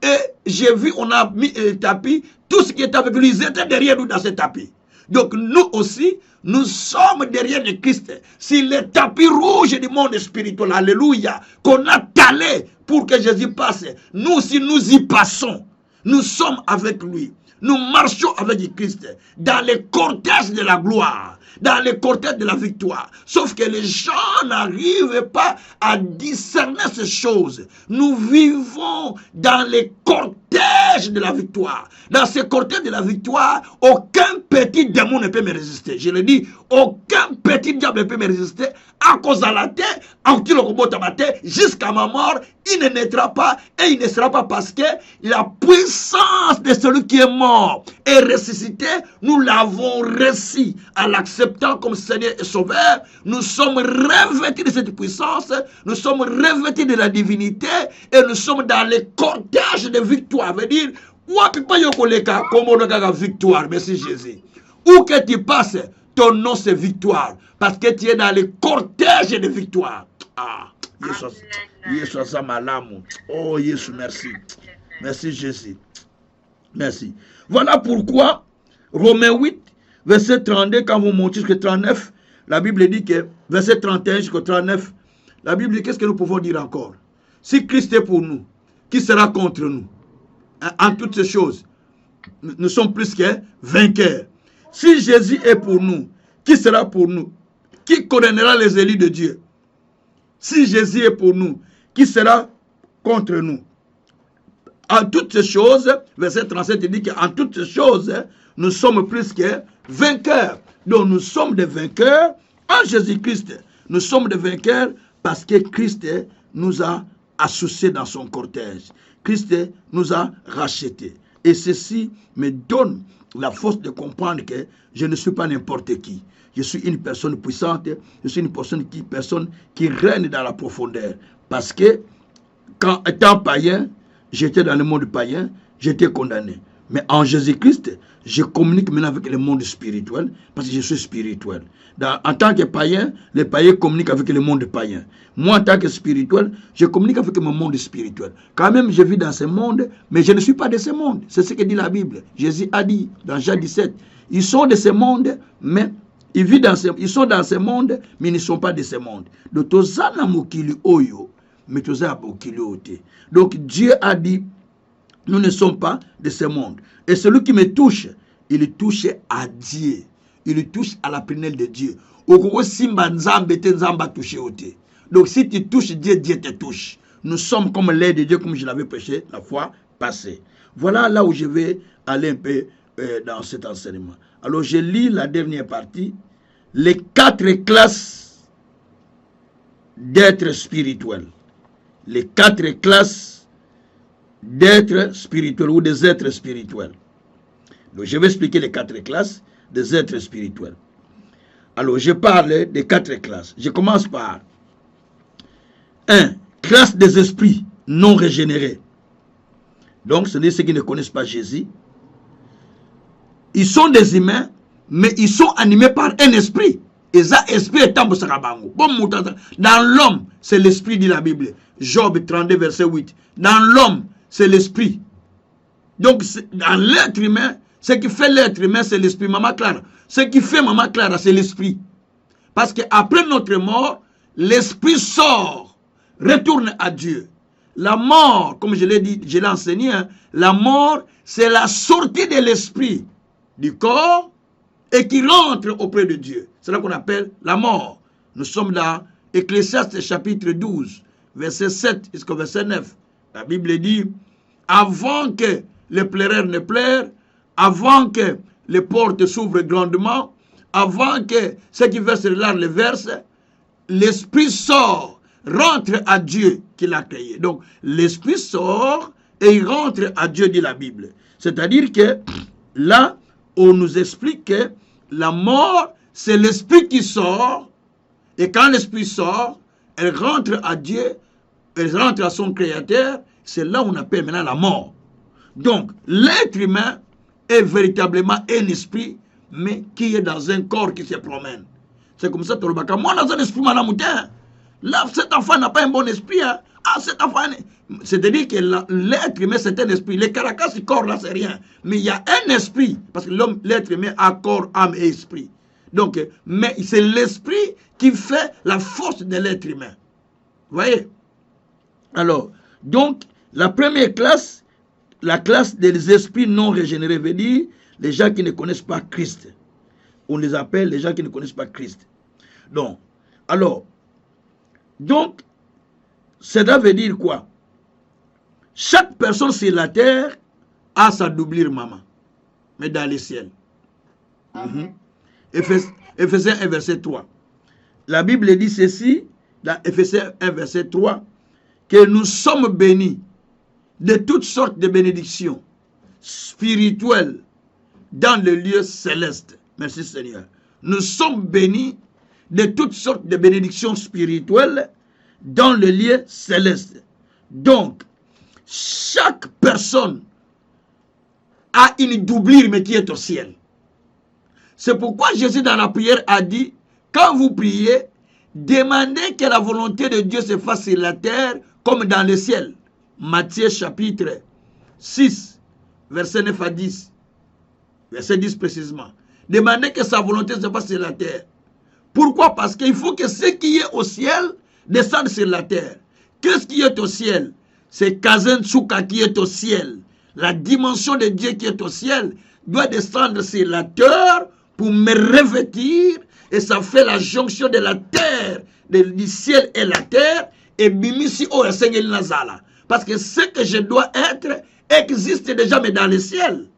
Et j'ai vu, on a mis le tapis, tous ceux qui étaient avec lui, ils étaient derrière nous dans ce tapis. Donc nous aussi, nous sommes derrière le Christ. Si le tapis rouge du monde spirituel, alléluia, qu'on a talé pour que Jésus passe, nous aussi nous y passons. Nous sommes avec lui. Nous marchons avec Christ dans le cortège de la gloire, dans le cortège de la victoire. Sauf que les gens n'arrivent pas à discerner ces choses. Nous vivons dans le cortège de la victoire. Dans ce cortège de la victoire, aucun petit démon ne peut me résister. Je le dis, aucun petit diable ne peut me résister. À cause de la tête, jusqu'à ma mort, il ne naîtra pas et il ne sera pas parce que la puissance de celui qui est mort et ressuscité, nous l'avons reçu en l'acceptant comme Seigneur et Sauveur. Nous sommes revêtus de cette puissance, nous sommes revêtus de la divinité et nous sommes dans le cortège de victoire. Veut dire, victoire, merci Jésus. Où que tu passes, ton nom c'est victoire. Parce que tu es dans le cortège de victoire. Ah, Jésus, oh Jésus, merci. Merci Jésus. Merci. Voilà pourquoi, Romains 8, verset 32, quand vous montez jusqu'à 39, la Bible dit que, verset 31 jusqu'à 39, la Bible dit, qu'est-ce que nous pouvons dire encore? Si Christ est pour nous, qui sera contre nous? En toutes ces choses, nous sommes plus que vainqueurs. Si Jésus est pour nous, qui sera pour nous? Qui condamnera les élus de Dieu? Si Jésus est pour nous, qui sera contre nous? En toutes ces choses, verset 37 dit qu'en toutes ces choses, nous sommes plus que vainqueurs. Donc nous sommes des vainqueurs en Jésus-Christ. Nous sommes des vainqueurs parce que Christ nous a associés dans son cortège. Christ nous a rachetés. Et ceci me donne la force de comprendre que je ne suis pas n'importe qui. Je suis une personne puissante, je suis une personne qui règne dans la profondeur. Parce que, quand étant païen, j'étais dans le monde païen, j'étais condamné. Mais en Jésus-Christ, je communique maintenant avec le monde spirituel, parce que je suis spirituel. En tant que païen, les païens communiquent avec le monde païen. Moi, en tant que spirituel, je communique avec mon monde spirituel. Quand même, je vis dans ce monde, mais je ne suis pas de ce monde. C'est ce que dit la Bible. Jésus a dit dans Jean 17, ils sont de ce monde, mais Ils sont dans ce monde, mais ils ne sont pas de ce monde. Donc, tozana mokili oyo, mais tozana mokili ote. Donc, Dieu a dit, nous ne sommes pas de ce monde. Et celui qui me touche, il touche à Dieu. Il touche à la prunelle de Dieu. Donc, si tu touches Dieu, Dieu te touche. Nous sommes comme l'air de Dieu, comme je l'avais prêché la fois passée. Voilà là où je vais aller un peu dans cet enseignement. Alors, je lis la dernière partie. Les 4 classes d'êtres spirituels. Les 4 classes d'êtres spirituels ou des êtres spirituels. Donc, je vais expliquer les 4 classes des êtres spirituels. Alors, je parle des 4 classes. Je commence par 1. Classe des esprits non régénérés. Donc, ce sont ceux qui ne connaissent pas Jésus. Ils sont des humains, mais ils sont animés par un esprit. Et ça, esprit est dans l'homme, c'est l'esprit, dit la Bible. Job 32, verset 8. Dans l'homme, c'est l'esprit. Donc, dans l'être humain, ce qui fait l'être humain, c'est l'esprit. Maman Clara. Ce qui fait Maman Clara, c'est l'esprit. Parce qu'après notre mort, l'esprit sort, retourne à Dieu. La mort, comme je l'ai dit, je l'ai enseigné, hein, la mort, c'est la sortie de l'esprit du corps et qui rentre auprès de Dieu. C'est là qu'on appelle la mort. Nous sommes dans Ecclésiaste chapitre 12, verset 7 jusqu'au verset 9. La Bible dit, avant que les pleureurs ne pleurent, avant que les portes s'ouvrent grandement, avant que ceux qui versent les larmes les versent, l'esprit sort, rentre à Dieu qui l'a créé. Donc, l'esprit sort et il rentre à Dieu, dit la Bible. C'est-à-dire que là, on nous explique que la mort, c'est l'esprit qui sort, et quand l'esprit sort, elle rentre à Dieu, elle rentre à son créateur, c'est là où on appelle maintenant la mort. Donc, l'être humain est véritablement un esprit, mais qui est dans un corps qui se promène. C'est comme ça, Tolobaka. Moi, dans un esprit, madame, là, cet enfant n'a pas un bon esprit. Hein. Ah, cet enfant. C'est-à-dire que l'être humain, c'est un esprit. Les caracas du corps, là, c'est rien. Mais il y a un esprit. Parce que l'être humain a corps, âme et esprit. Donc, mais c'est l'esprit qui fait la force de l'être humain. Vous voyez? Alors, donc, la première classe, la classe des esprits non régénérés, veut dire les gens qui ne connaissent pas Christ. On les appelle les gens qui ne connaissent pas Christ. Donc, alors, donc, cela veut dire quoi? Chaque personne sur la terre a sa doublure maman, mais dans le ciel. Éphésiens 1, verset 3. La Bible dit ceci, dans Éphésiens 1, verset 3, que nous sommes bénis de toutes sortes de bénédictions spirituelles dans le lieu céleste. Merci Seigneur. Nous sommes bénis de toutes sortes de bénédictions spirituelles dans le lieu céleste. Donc, chaque personne a une doublure, mais qui est au ciel. C'est pourquoi Jésus dans la prière a dit, quand vous priez, demandez que la volonté de Dieu se fasse sur la terre comme dans le ciel. Matthieu chapitre 6, verset 9 à 10. Verset 10 précisément. Demandez que sa volonté se fasse sur la terre. Pourquoi? Parce qu'il faut que ce qui est au ciel descende sur la terre. Qu'est-ce qui est au ciel? C'est Kazen Tsuka qui est au ciel. La dimension de Dieu qui est au ciel doit descendre sur la terre pour me revêtir. Et ça fait la jonction de la terre, du ciel et la terre. Et Bimisi O Seigneur Nazala. Parce que ce que je dois être existe déjà, mais dans le ciel.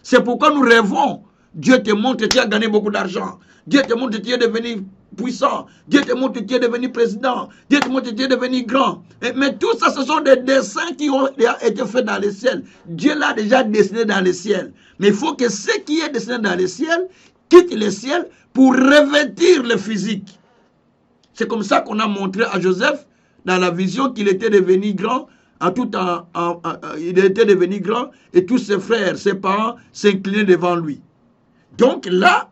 C'est pourquoi nous rêvons. Dieu te montre que tu as gagné beaucoup d'argent. Dieu te montre que tu es devenu puissant. Dieu te montre que tu es devenu président. Dieu te montre que tu es devenu grand. Mais tout ça, ce sont des dessins qui ont été faits dans le ciel. Dieu l'a déjà dessiné dans le ciel. Mais il faut que ce qui est dessiné dans le ciel quitte le ciel pour revêtir le physique. C'est comme ça qu'on a montré à Joseph dans la vision qu'il était devenu grand. Il était devenu grand et tous ses frères, ses parents s'inclinaient devant lui. Donc là,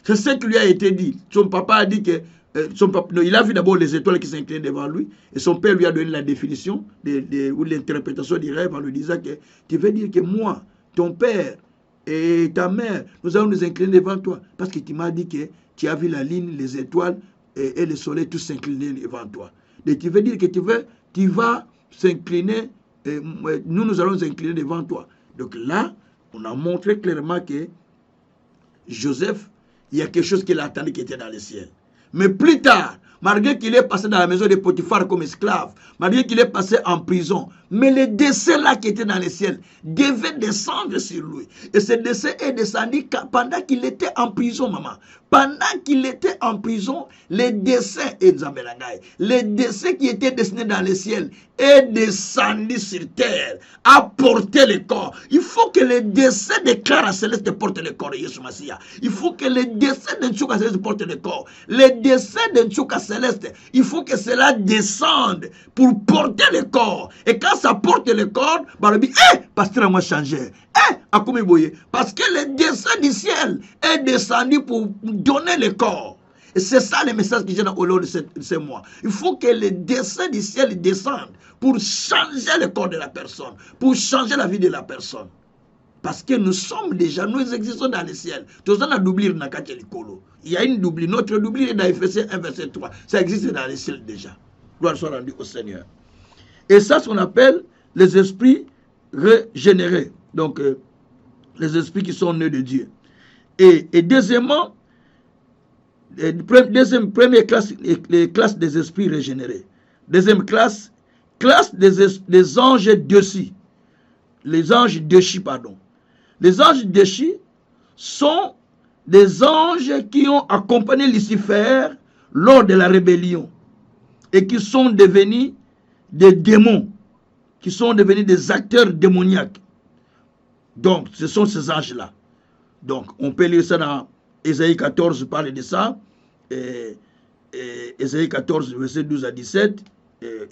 c'est ce qui lui a été dit. Son papa a dit que... il a vu d'abord les étoiles qui s'inclinaient devant lui. Et son père lui a donné la définition ou l'interprétation du rêve en lui disant que tu veux dire que moi, ton père et ta mère, nous allons nous incliner devant toi. Parce que tu m'as dit que tu as vu la lune, les étoiles et le soleil tout s'incliner devant toi. Et tu veux dire que tu vas s'incliner, nous allons nous incliner devant toi. Donc là, on a montré clairement que Joseph, il y a quelque chose qu'il attendait qui était dans le ciel. Mais plus tard, malgré qu'il est passé dans la maison de Potiphar comme esclave, malgré qu'il est passé en prison, mais le dessein là qui était dans le ciel devait descendre sur lui. Et ce dessein est descendu pendant qu'il était en prison, maman. Pendant qu'il était en prison, le dessein qui était dessiné dans le ciel est descendu sur terre, a porté le corps. Il faut que le dessein de Clara Céleste porte le corps de Yeshua Mashiach. Il faut que le dessein de Nchouka Céleste porte le corps. Le dessein de Nchouka Céleste, il faut que cela descende pour porter le corps. Et quand ça porte le corps, bah, on dit, pasteur, moi changé. Parce que le dessein du ciel est descendu pour donner le corps. Et c'est ça le message que j'ai au long de ce mois. Il faut que le dessein du ciel descende pour changer le corps de la personne, pour changer la vie de la personne. Parce que nous sommes déjà, nous existons dans le ciel. Il y a une doublie. Notre doublie est dans Ephésiens 1, verset 3. Ça existe dans le ciel déjà. Gloire soit rendue au Seigneur. Et ça, c'est ce qu'on appelle les esprits régénérés. Donc, les esprits qui sont nés de Dieu. Et deuxièmement, première classe, les classes des esprits régénérés. Deuxième classe des anges déchis. Les anges déchis, pardon. Les anges déchis sont des anges qui ont accompagné Lucifer lors de la rébellion et qui sont devenus des démons, qui sont devenus des acteurs démoniaques. Donc, ce sont ces anges-là. Donc, on peut lire ça dans Ésaïe 14, parle de ça. Ésaïe 14, verset 12 à 17.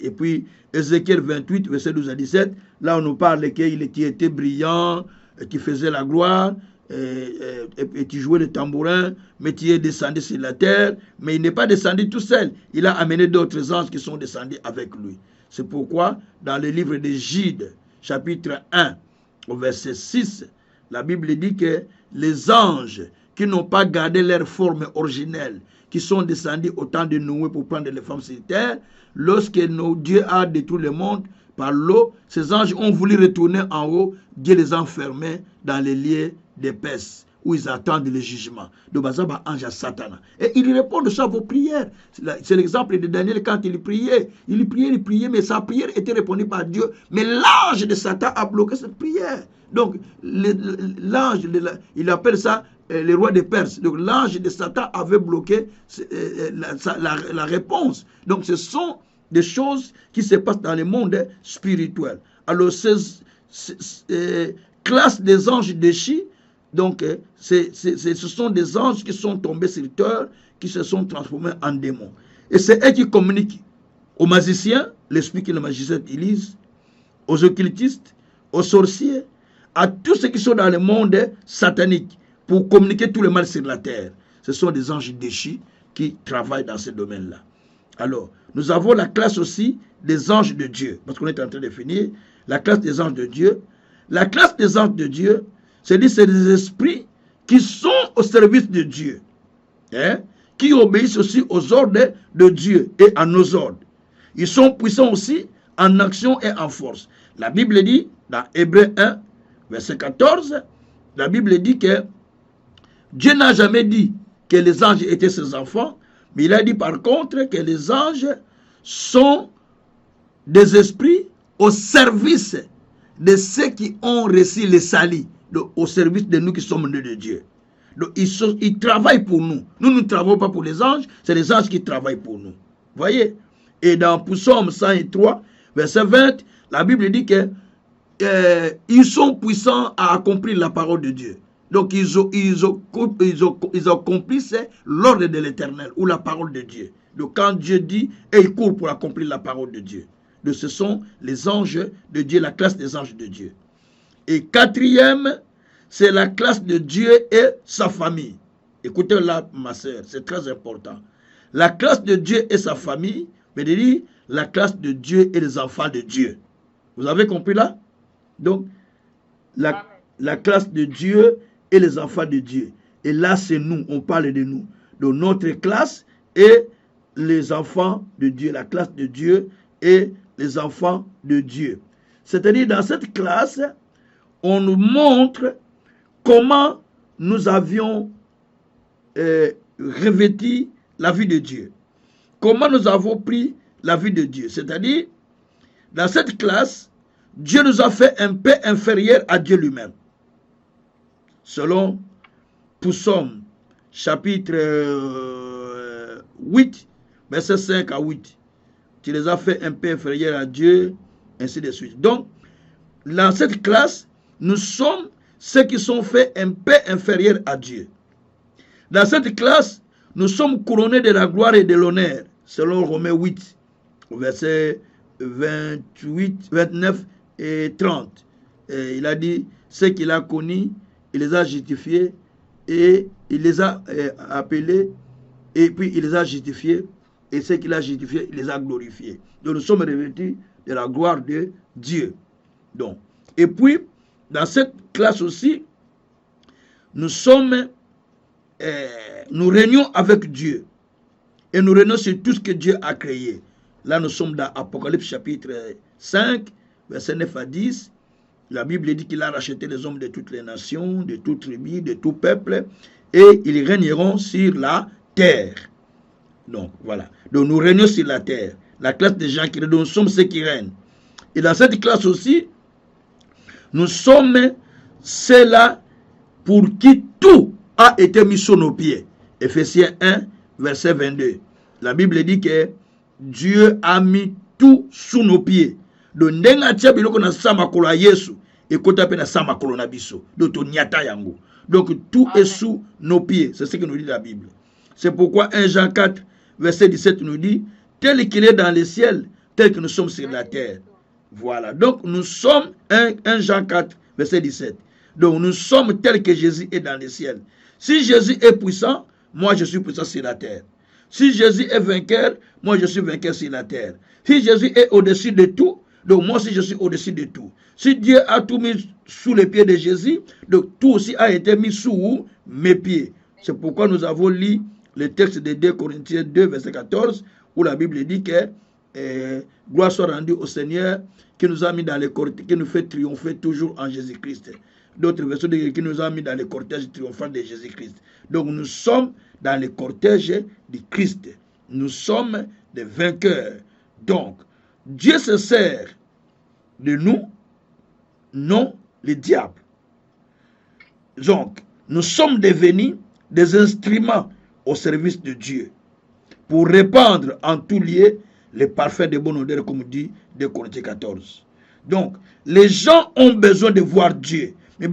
Et puis, Ézéchiel 28, verset 12 à 17. Là, on nous parle qu'il était brillant, qui faisait la gloire, et qui jouait le tambourin, mais qui est descendu sur la terre. Mais il n'est pas descendu tout seul. Il a amené d'autres anges qui sont descendus avec lui. C'est pourquoi, dans le livre de Jude, chapitre 1, au verset 6, la Bible dit que les anges qui n'ont pas gardé leur forme originelle, qui sont descendus au temps de Noé pour prendre les femmes sur terre, lorsque Dieu a détruit le monde par l'eau, ces anges ont voulu retourner en haut, Dieu les a enfermés dans les lieux d'épaisse, où ils attendent le jugement. Donc, ange à Satan. Et il répond à vos prières. C'est l'exemple de Daniel quand il priait. Il priait, mais sa prière était répondue par Dieu. Mais l'ange de Satan a bloqué cette prière. Donc, l'ange, il appelle ça le roi de Perse. Donc, l'ange de Satan avait bloqué la réponse. Donc, ce sont des choses qui se passent dans le monde spirituel. Alors, ces classes des anges déchis, donc, ce sont des anges qui sont tombés sur terre, qui se sont transformés en démons. Et c'est eux qui communiquent aux magiciens, l'esprit que les magiciens utilisent, aux occultistes, aux sorciers, à tous ceux qui sont dans le monde satanique pour communiquer tout le mal sur la terre. Ce sont des anges déchis qui travaillent dans ce domaine-là. Alors, nous avons la classe aussi des anges de Dieu, parce qu'on est en train de finir, la classe des anges de Dieu. La classe des anges de Dieu, c'est des esprits qui sont au service de Dieu, qui obéissent aussi aux ordres de Dieu et à nos ordres. Ils sont puissants aussi en action et en force. La Bible dit, dans Hébreux 1, verset 14, la Bible dit que Dieu n'a jamais dit que les anges étaient ses enfants, mais il a dit par contre que les anges sont des esprits au service de ceux qui ont reçu le salut, au service de nous qui sommes nés de Dieu. Donc, ils travaillent pour nous. Nous ne travaillons pas pour les anges, c'est les anges qui travaillent pour nous. Voyez? Et dans Psaume 103, verset 20, la Bible dit que ils sont puissants à accomplir la parole de Dieu. Donc, ils accomplissent l'ordre de l'Éternel ou la parole de Dieu. Donc, quand Dieu dit, et ils courent pour accomplir la parole de Dieu. Donc, ce sont les anges de Dieu, la classe des anges de Dieu. Et quatrième, c'est la classe de Dieu et sa famille. Écoutez là, ma soeur, c'est très important. La classe de Dieu et sa famille, mais il dit la classe de Dieu et les enfants de Dieu. Vous avez compris là? Donc, la classe de Dieu et les enfants de Dieu. Et là, c'est nous, on parle de nous. de notre classe et les enfants de Dieu, la classe de Dieu et les enfants de Dieu. C'est-à-dire, dans cette classe, on nous montre comment nous avions revêtu la vie de Dieu. Comment nous avons pris la vie de Dieu. C'est-à-dire, dans cette classe, Dieu nous a fait un peu inférieur à Dieu lui-même. Selon Psaume, chapitre 8, verset 5 à 8. Tu les as fait un peu inférieurs à Dieu, ainsi de suite. Donc, dans cette classe, nous sommes ceux qui sont faits un peu inférieurs à Dieu. Dans cette classe, nous sommes couronnés de la gloire et de l'honneur, selon Romains 8, versets 28, 29 et 30. Et il a dit, ceux qu'il a connus, il les a justifiés, et il les a appelés, et puis il les a justifiés, et ceux qu'il a justifiés, il les a glorifiés. Donc nous sommes revêtus de la gloire de Dieu. Donc, et puis, dans cette classe aussi, nous régnons avec Dieu. Et nous régnons sur tout ce que Dieu a créé. Là, nous sommes dans Apocalypse chapitre 5, verset 9 à 10. La Bible dit qu'il a racheté les hommes de toutes les nations, de toute tribu, de tout peuple, et ils régneront sur la terre. Donc, voilà. Donc, nous régnons sur la terre. La classe des gens qui règnent, nous sommes ceux qui règnent. Et dans cette classe aussi, nous sommes ceux-là pour qui tout a été mis sur nos pieds. Ephésiens 1, verset 22. La Bible dit que Dieu a mis tout sous nos pieds. Donc, tout est sous nos pieds. C'est ce que nous dit la Bible. C'est pourquoi 1 Jean 4, verset 17 nous dit, tel qu'il est dans les ciels, tel que nous sommes sur la terre. Voilà. Donc, nous sommes 1 Jean 4, verset 17. Donc, nous sommes tels que Jésus est dans les ciels. Si Jésus est puissant, moi je suis puissant sur la terre. Si Jésus est vainqueur, moi je suis vainqueur sur la terre. Si Jésus est au-dessus de tout, donc moi aussi je suis au-dessus de tout. Si Dieu a tout mis sous les pieds de Jésus, donc tout aussi a été mis sous mes pieds. C'est pourquoi nous avons lu le texte de 2 Corinthiens 2, verset 14, où la Bible dit que gloire soit rendue au Seigneur qui nous a mis dans les cortèges, qui nous fait triompher toujours en Jésus-Christ. D'autres versions qui nous a mis dans les cortèges triomphants de Jésus-Christ. Donc nous sommes dans les cortèges du Christ. Nous sommes des vainqueurs. Donc, Dieu se sert de nous, non le diable. Donc, nous sommes devenus des instruments au service de Dieu pour répandre en tout lieu les parfums de bonne odeur, comme dit 2 Corinthiens 14. Donc, les gens ont besoin de voir Dieu. Mais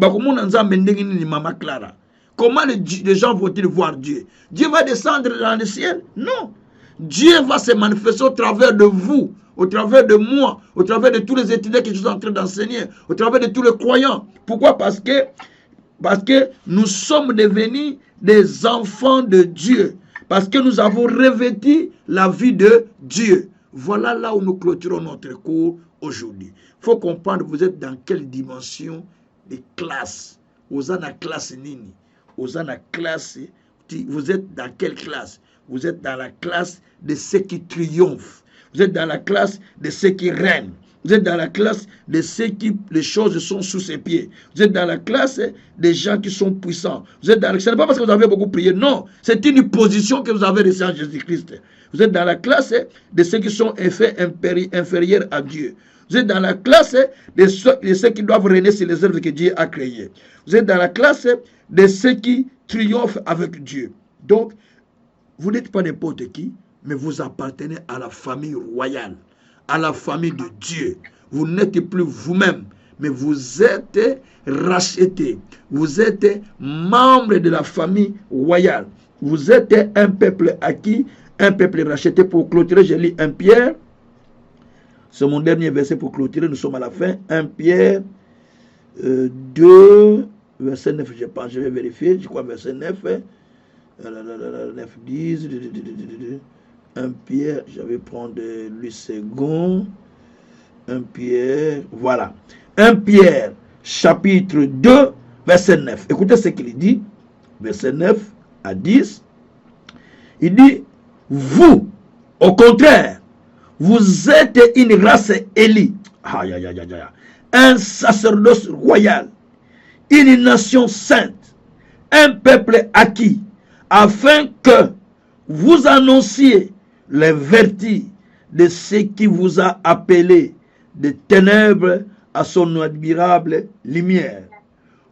comment les gens vont-ils voir Dieu? Dieu va descendre dans le ciel? Non. Dieu va se manifester au travers de vous, au travers de moi, au travers de tous les étudiants que je suis en train d'enseigner, au travers de tous les croyants. Pourquoi? Parce que nous sommes devenus des enfants de Dieu. Parce que nous avons revêtu la vie de Dieu. Voilà là où nous clôturons notre cours aujourd'hui. Il faut comprendre, vous êtes dans quelle dimension de classe. Vous êtes dans la classe Nini. Vous êtes dans quelle classe? Vous êtes dans la classe de ceux qui triomphent. Vous êtes dans la classe de ceux qui règnent. Vous êtes dans la classe de ceux qui, les choses sont sous ses pieds. Vous êtes dans la classe des gens qui sont puissants. Vous êtes dans ce n'est pas parce que vous avez beaucoup prié, non. C'est une position que vous avez reçue en Jésus-Christ. Vous êtes dans la classe de ceux qui sont inférieurs à Dieu. Vous êtes dans la classe de ceux qui doivent régner sur les œuvres que Dieu a créées. Vous êtes dans la classe de ceux qui triomphent avec Dieu. Donc, vous n'êtes pas n'importe qui, mais vous appartenez à la famille royale, à la famille de Dieu. Vous n'êtes plus vous-même, mais vous êtes rachetés. Vous êtes membre de la famille royale. Vous êtes un peuple acquis, un peuple racheté. Pour clôturer, je lis 1 Pierre. C'est mon dernier verset pour clôturer. Nous sommes à la fin. 1 Pierre 2, verset 9, je pense. Je vais vérifier. Je crois verset 9. 9, 10. 1 Pierre, je vais prendre le second. 1 Pierre, voilà. 1 Pierre, chapitre 2, verset 9. Écoutez ce qu'il dit. Verset 9 à 10. Il dit, vous, au contraire, vous êtes une race élue, un sacerdoce royal, une nation sainte, un peuple acquis, afin que vous annonciez les vertus de ce qui vous a appelé des ténèbres à son admirable lumière.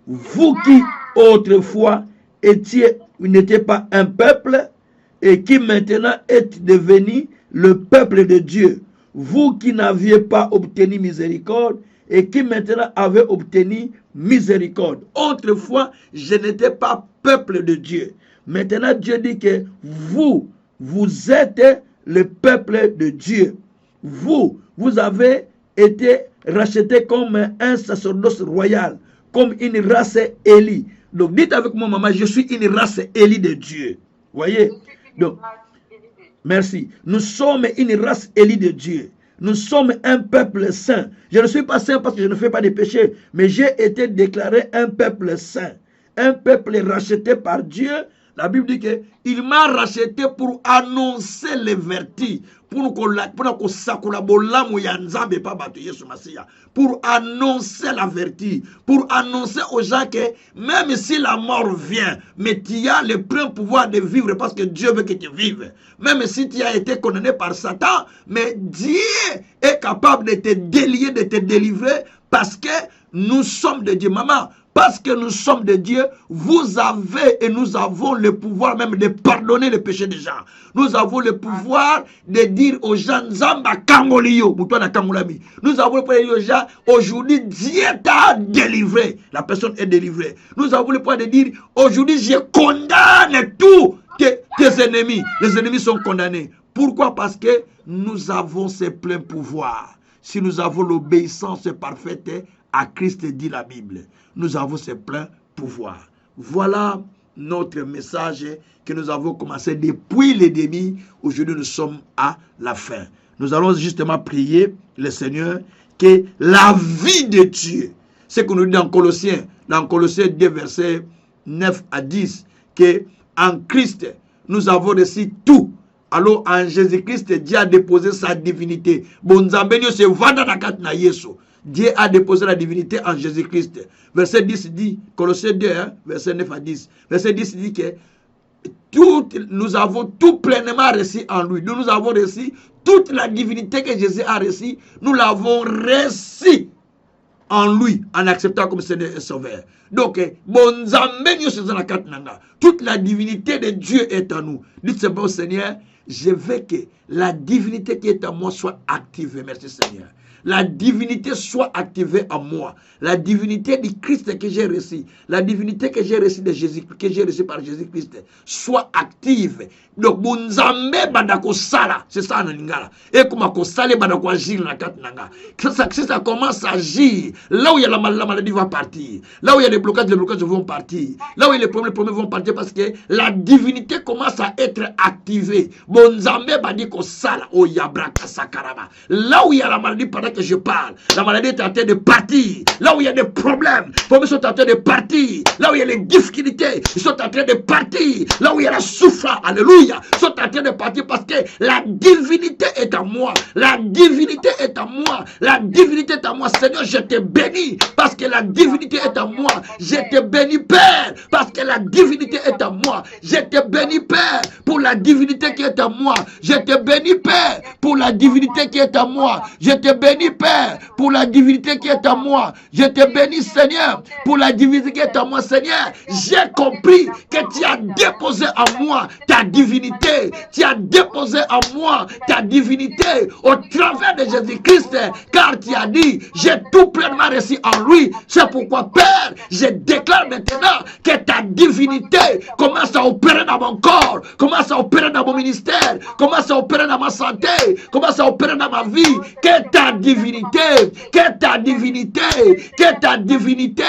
Vous qui autrefois n'étiez pas un peuple et qui maintenant êtes devenu le peuple de Dieu. Vous qui n'aviez pas obtenu miséricorde et qui maintenant avez obtenu miséricorde. Autrefois, je n'étais pas peuple de Dieu. Maintenant, Dieu dit que vous êtes le peuple de Dieu. Vous avez été racheté comme un sacerdoce royal, comme une race élue. Donc, dites avec moi, maman, je suis une race élue de Dieu. Voyez? Donc, merci. Nous sommes une race élue de Dieu. Nous sommes un peuple saint. Je ne suis pas saint parce que je ne fais pas de péché, mais j'ai été déclaré un peuple saint. Un peuple racheté par Dieu. La Bible dit qu'il m'a racheté pour annoncer les vertus, pour annoncer la vertu, pour annoncer aux gens que même si la mort vient, mais tu as le plein pouvoir de vivre parce que Dieu veut que tu vives. Même si tu as été condamné par Satan, mais Dieu est capable de te délier, de te délivrer parce que nous sommes de Dieu. Maman, parce que nous sommes de Dieu, vous avez et nous avons le pouvoir même de pardonner les péchés des gens. Nous avons le pouvoir de dire aux gens, Nzamba Kangoliyo, nous avons le pouvoir de dire aux gens, aujourd'hui Dieu t'a délivré. La personne est délivrée. Nous avons le pouvoir de dire, aujourd'hui je condamne tous tes ennemis. Les ennemis sont condamnés. Pourquoi? Parce que nous avons ce plein pouvoir. Si nous avons l'obéissance parfaite à Christ, dit la Bible, nous avons ce plein pouvoir. Voilà notre message que nous avons commencé depuis le début. Aujourd'hui, nous sommes à la fin. Nous allons justement prier le Seigneur que la vie de Dieu, ce que nous dit dans Colossiens 2, versets 9 à 10, que en Christ, nous avons reçu tout. Alors en Jésus-Christ, Dieu a déposé sa divinité. Dieu a déposé la divinité en Jésus-Christ. Verset 10 dit, Colossiens 2, verset 9 à 10. Verset 10 dit que nous avons tout pleinement reçu en lui. Nous avons reçu toute la divinité que Jésus a reçue. Nous l'avons reçue en lui, en acceptant comme Seigneur et Sauveur. Donc, toute la divinité de Dieu est en nous. Dites c'est bon Seigneur, je veux que la divinité qui est en moi soit activée. Merci Seigneur. La divinité soit activée en moi. La divinité du Christ que j'ai reçu, la divinité que j'ai reçue de Jésus, que j'ai reçue par Jésus-Christ, soit active. Donc, Bonzambe badako sala, c'est ça en lingala. Et comme ako sale badako agir na kat nanga. Ça commence à agir. Là où il y a la maladie va partir. Là où il y a les blocages vont partir. Là où il y a les problèmes vont partir parce que la divinité commence à être activée. Bonzambe badiko sala, o yabraka sakaraba. Là où il y a la maladie pendant que je parle, la maladie est en train de partir. Là où il y a des problèmes, les problèmes sont en train de partir. Là où il y a les difficultés, ils sont en train de partir. Là où il y a la souffrance, alléluia, ils sont en train de partir parce que la divinité est en moi. La divinité est en moi. La divinité est en moi. Seigneur, je te bénis parce que la divinité est en moi. Je te bénis, Père, parce que la divinité est en moi. Je te bénis, Père, pour la divinité qui est en moi. Je te bénis, Père, pour la divinité qui est en moi. Je te bénis, Père, pour la divinité qui est en moi. Je te bénis, Seigneur, pour la divinité qui est en moi. Seigneur, j'ai compris que tu as déposé en moi ta divinité. Tu as déposé en moi ta divinité au travers de Jésus-Christ, car tu as dit, j'ai tout pleinement reçu en lui. C'est pourquoi, Père, je déclare maintenant que ta divinité commence à opérer dans mon corps, commence à opérer dans mon ministère, commence à opérer dans ma santé, commence à opérer dans ma vie. Que ta divinité, que ta divinité, que ta divinité,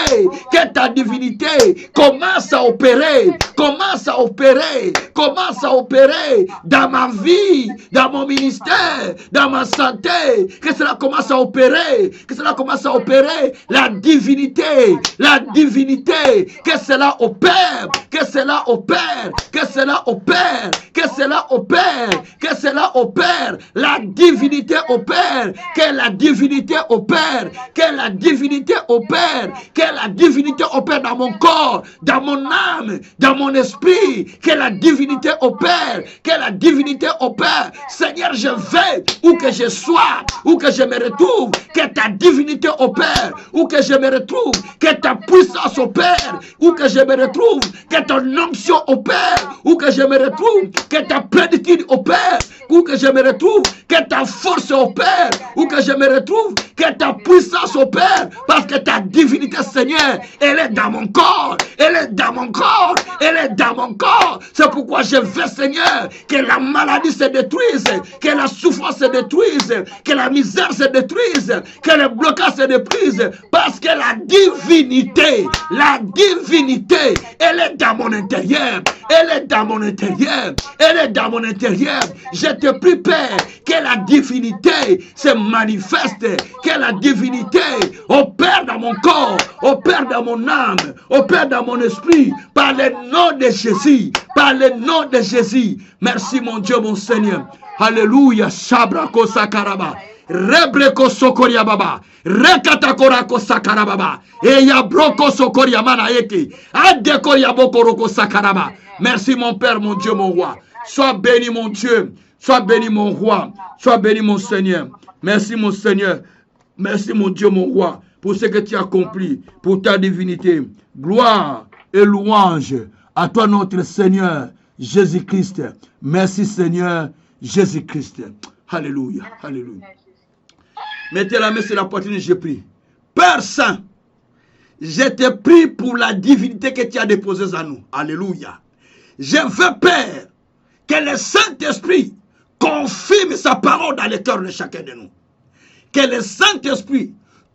que ta divinité commence à opérer, commence à opérer, commence à opérer dans ma vie, dans mon ministère, dans ma santé, que cela commence à opérer, que cela commence à opérer la divinité, que cela opère, que cela opère, que cela opère, que cela opère, que cela opère, la divinité opère, que la divinité opère, que la divinité opère, que la divinité opère dans mon corps, dans mon âme, dans mon esprit, que la divinité opère, que la divinité opère. Seigneur, je vais où que je sois, où que je me retrouve, que ta divinité opère, où que je me retrouve, que ta puissance opère, où que je me retrouve, que ton onction opère, où que je me retrouve, que ta plénitude opère, où que je me retrouve, que ta force opère, où que je me retrouve, que ta puissance opère, parce que ta divinité, Seigneur, elle est dans mon corps, elle est dans mon corps, elle est dans mon corps. C'est pourquoi je veux, Seigneur, que la maladie se détruise, que la souffrance se détruise, que la misère se détruise, que le blocage se détruise, parce que la divinité, elle est dans mon intérieur, elle est dans mon intérieur, elle est dans mon intérieur. Je te prie, Père, que la divinité se manifeste, que la divinité opère dans mon corps, opère dans mon âme, opère dans mon esprit, par le nom de Jésus, par le nom de Jésus. Merci mon Dieu, mon Seigneur. Alléluia. Shabrako sakaraba. Rebreko sokoria baba. Rekatakorako sakarababa. Eya broko sokoria mana eke. Adekoria bokoroko sakaraba. Merci mon Père, mon Dieu, mon roi. Sois béni mon Dieu. Sois béni mon roi. Sois béni mon Seigneur. Merci mon Seigneur. Merci mon Dieu, mon roi, pour ce que tu as accompli, pour ta divinité. Gloire et louange à toi notre Seigneur Jésus-Christ. Merci Seigneur Jésus-Christ. Alléluia. Alléluia. Mettez la main sur la poitrine, je prie. Père Saint, je te prie pour la divinité que tu as déposée en nous. Alléluia. Je veux, Père, que le Saint-Esprit confirme sa parole dans le cœur de chacun de nous. Que le Saint-Esprit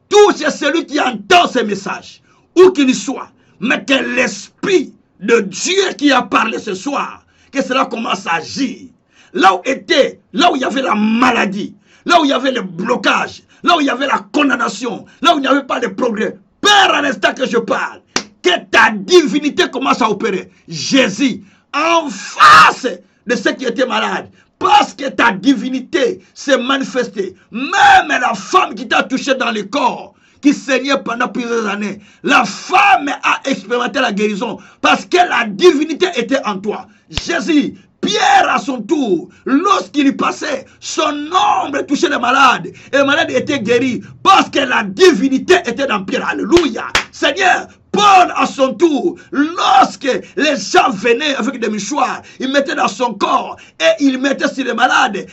touche celui qui entend ces messages, où qu'il soit, mais que l'Esprit de Dieu qui a parlé ce soir, que cela commence à agir. Là où il y avait la maladie, là où il y avait le blocage, là où il y avait la condamnation, là où il n'y avait pas de progrès. Père, à l'instant que je parle, que ta divinité commence à opérer. Jésus, en face de ceux qui étaient malades, parce que ta divinité s'est manifestée. Même la femme qui t'a touché dans le corps, qui saignait pendant plusieurs années, la femme a expérimenté la guérison parce que la divinité était en toi. Jésus, Pierre à son tour, lorsqu'il passait, son ombre touchait les malades. Et les malades étaient guéris parce que la divinité était dans Pierre. Alléluia. Seigneur, Paul à son tour, lorsque les gens venaient avec des mouchoirs, ils mettaient dans son corps et ils mettaient sur les malades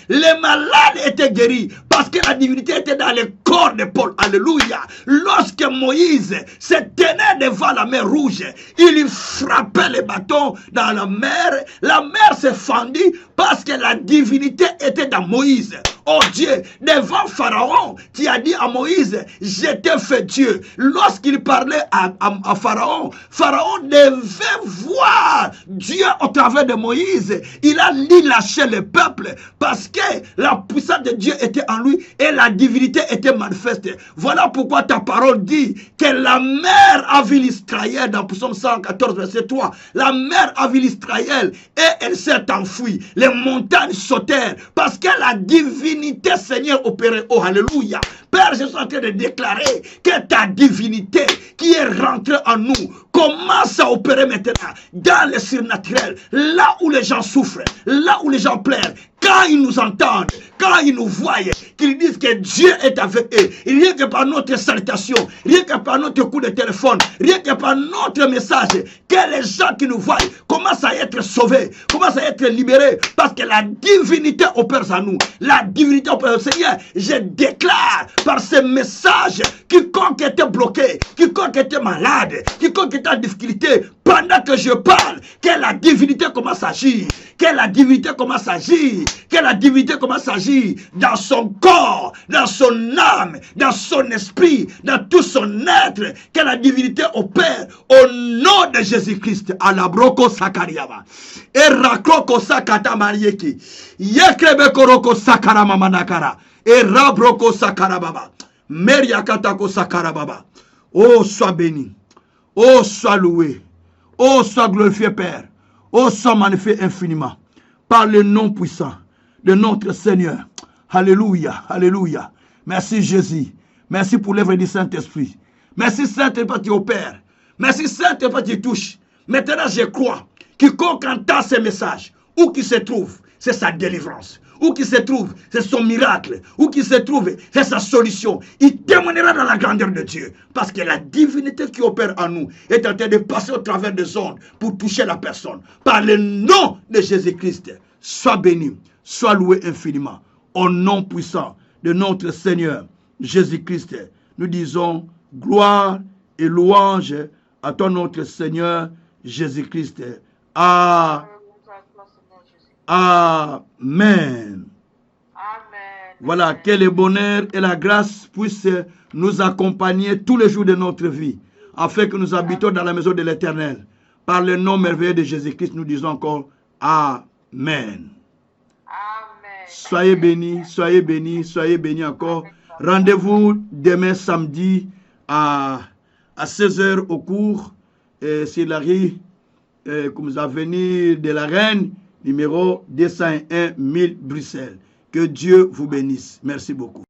étaient guéris parce que la divinité était dans le corps de Paul. Alléluia. Lorsque Moïse se tenait devant la mer rouge, il frappait les bâtons dans la mer se fendit parce que la divinité était dans Moïse. Oh Dieu, devant Pharaon, tu as dit à Moïse, je t'ai fait Dieu. Lorsqu'il parlait à Pharaon, Pharaon devait voir Dieu au travers de Moïse. Il a lâché le peuple parce que la puissance de Dieu était en lui et la divinité était manifeste. Voilà pourquoi ta parole dit que la mer a vu l'Israël dans Psaume 114, verset 3. La mer a vu l'Israël et elle s'est enfuie. Les montagnes sautèrent parce que la divinité, Seigneur, opérait. Oh, alléluia. Père, je suis en train de déclarer que ta divinité qui est rentrée en nous commence à opérer maintenant dans le surnaturel, là où les gens souffrent, là où les gens pleurent. Quand ils nous entendent, quand ils nous voient, qu'ils disent que Dieu est avec eux, rien que par notre salutation, rien que par notre coup de téléphone, rien que par notre message, que les gens qui nous voient commencent à être sauvés, commencent à être libérés, parce que la divinité opère en nous. La divinité opère au Seigneur. Je déclare par ce message, quiconque est était bloqué, quiconque était malade, quiconque était en difficulté, pendant que je parle, que la divinité commence à agir, que la divinité commence à agir, que la divinité commence à agir dans son corps, dans son âme, dans son esprit, dans tout son être, que la divinité opère au nom de Jésus-Christ. Alabroko sakariaba. Erakroko sakata marieki. Yekrebe koroko sakarama manakara. Erabroko sakarababa. Meriakatako sakarababa. Oh, sois béni. Oh, sois loué. Oh, sois glorifié, Père. Oh, sois magnifié infiniment. Par le nom puissant de notre Seigneur. Alléluia, alléluia. Merci Jésus. Merci pour l'œuvre du Saint-Esprit. Merci Saint-Esprit qui opère. Merci Saint-Esprit qui touche. Maintenant, je crois. Quiconque entend ces messages, où qu'il se trouve, c'est sa délivrance. Où qu'il se trouve, c'est son miracle. Où qu'il se trouve, c'est sa solution. Il témoignera dans la grandeur de Dieu. Parce que la divinité qui opère en nous est en train de passer au travers des ondes pour toucher la personne. Par le nom de Jésus-Christ, sois béni, sois loué infiniment. Au nom puissant de notre Seigneur Jésus-Christ, nous disons gloire et louange à ton notre Seigneur Jésus-Christ. Amen. Amen. Voilà, que le bonheur et la grâce puissent nous accompagner tous les jours de notre vie, afin que nous habitons dans la maison de l'Éternel. Par le nom merveilleux de Jésus-Christ, nous disons encore Amen. Amen. Soyez bénis, soyez bénis, soyez bénis encore. Rendez-vous demain samedi à 16h au cours sur la rue comme avenue de la Reine, numéro 201 000 Bruxelles. Que Dieu vous bénisse. Merci beaucoup.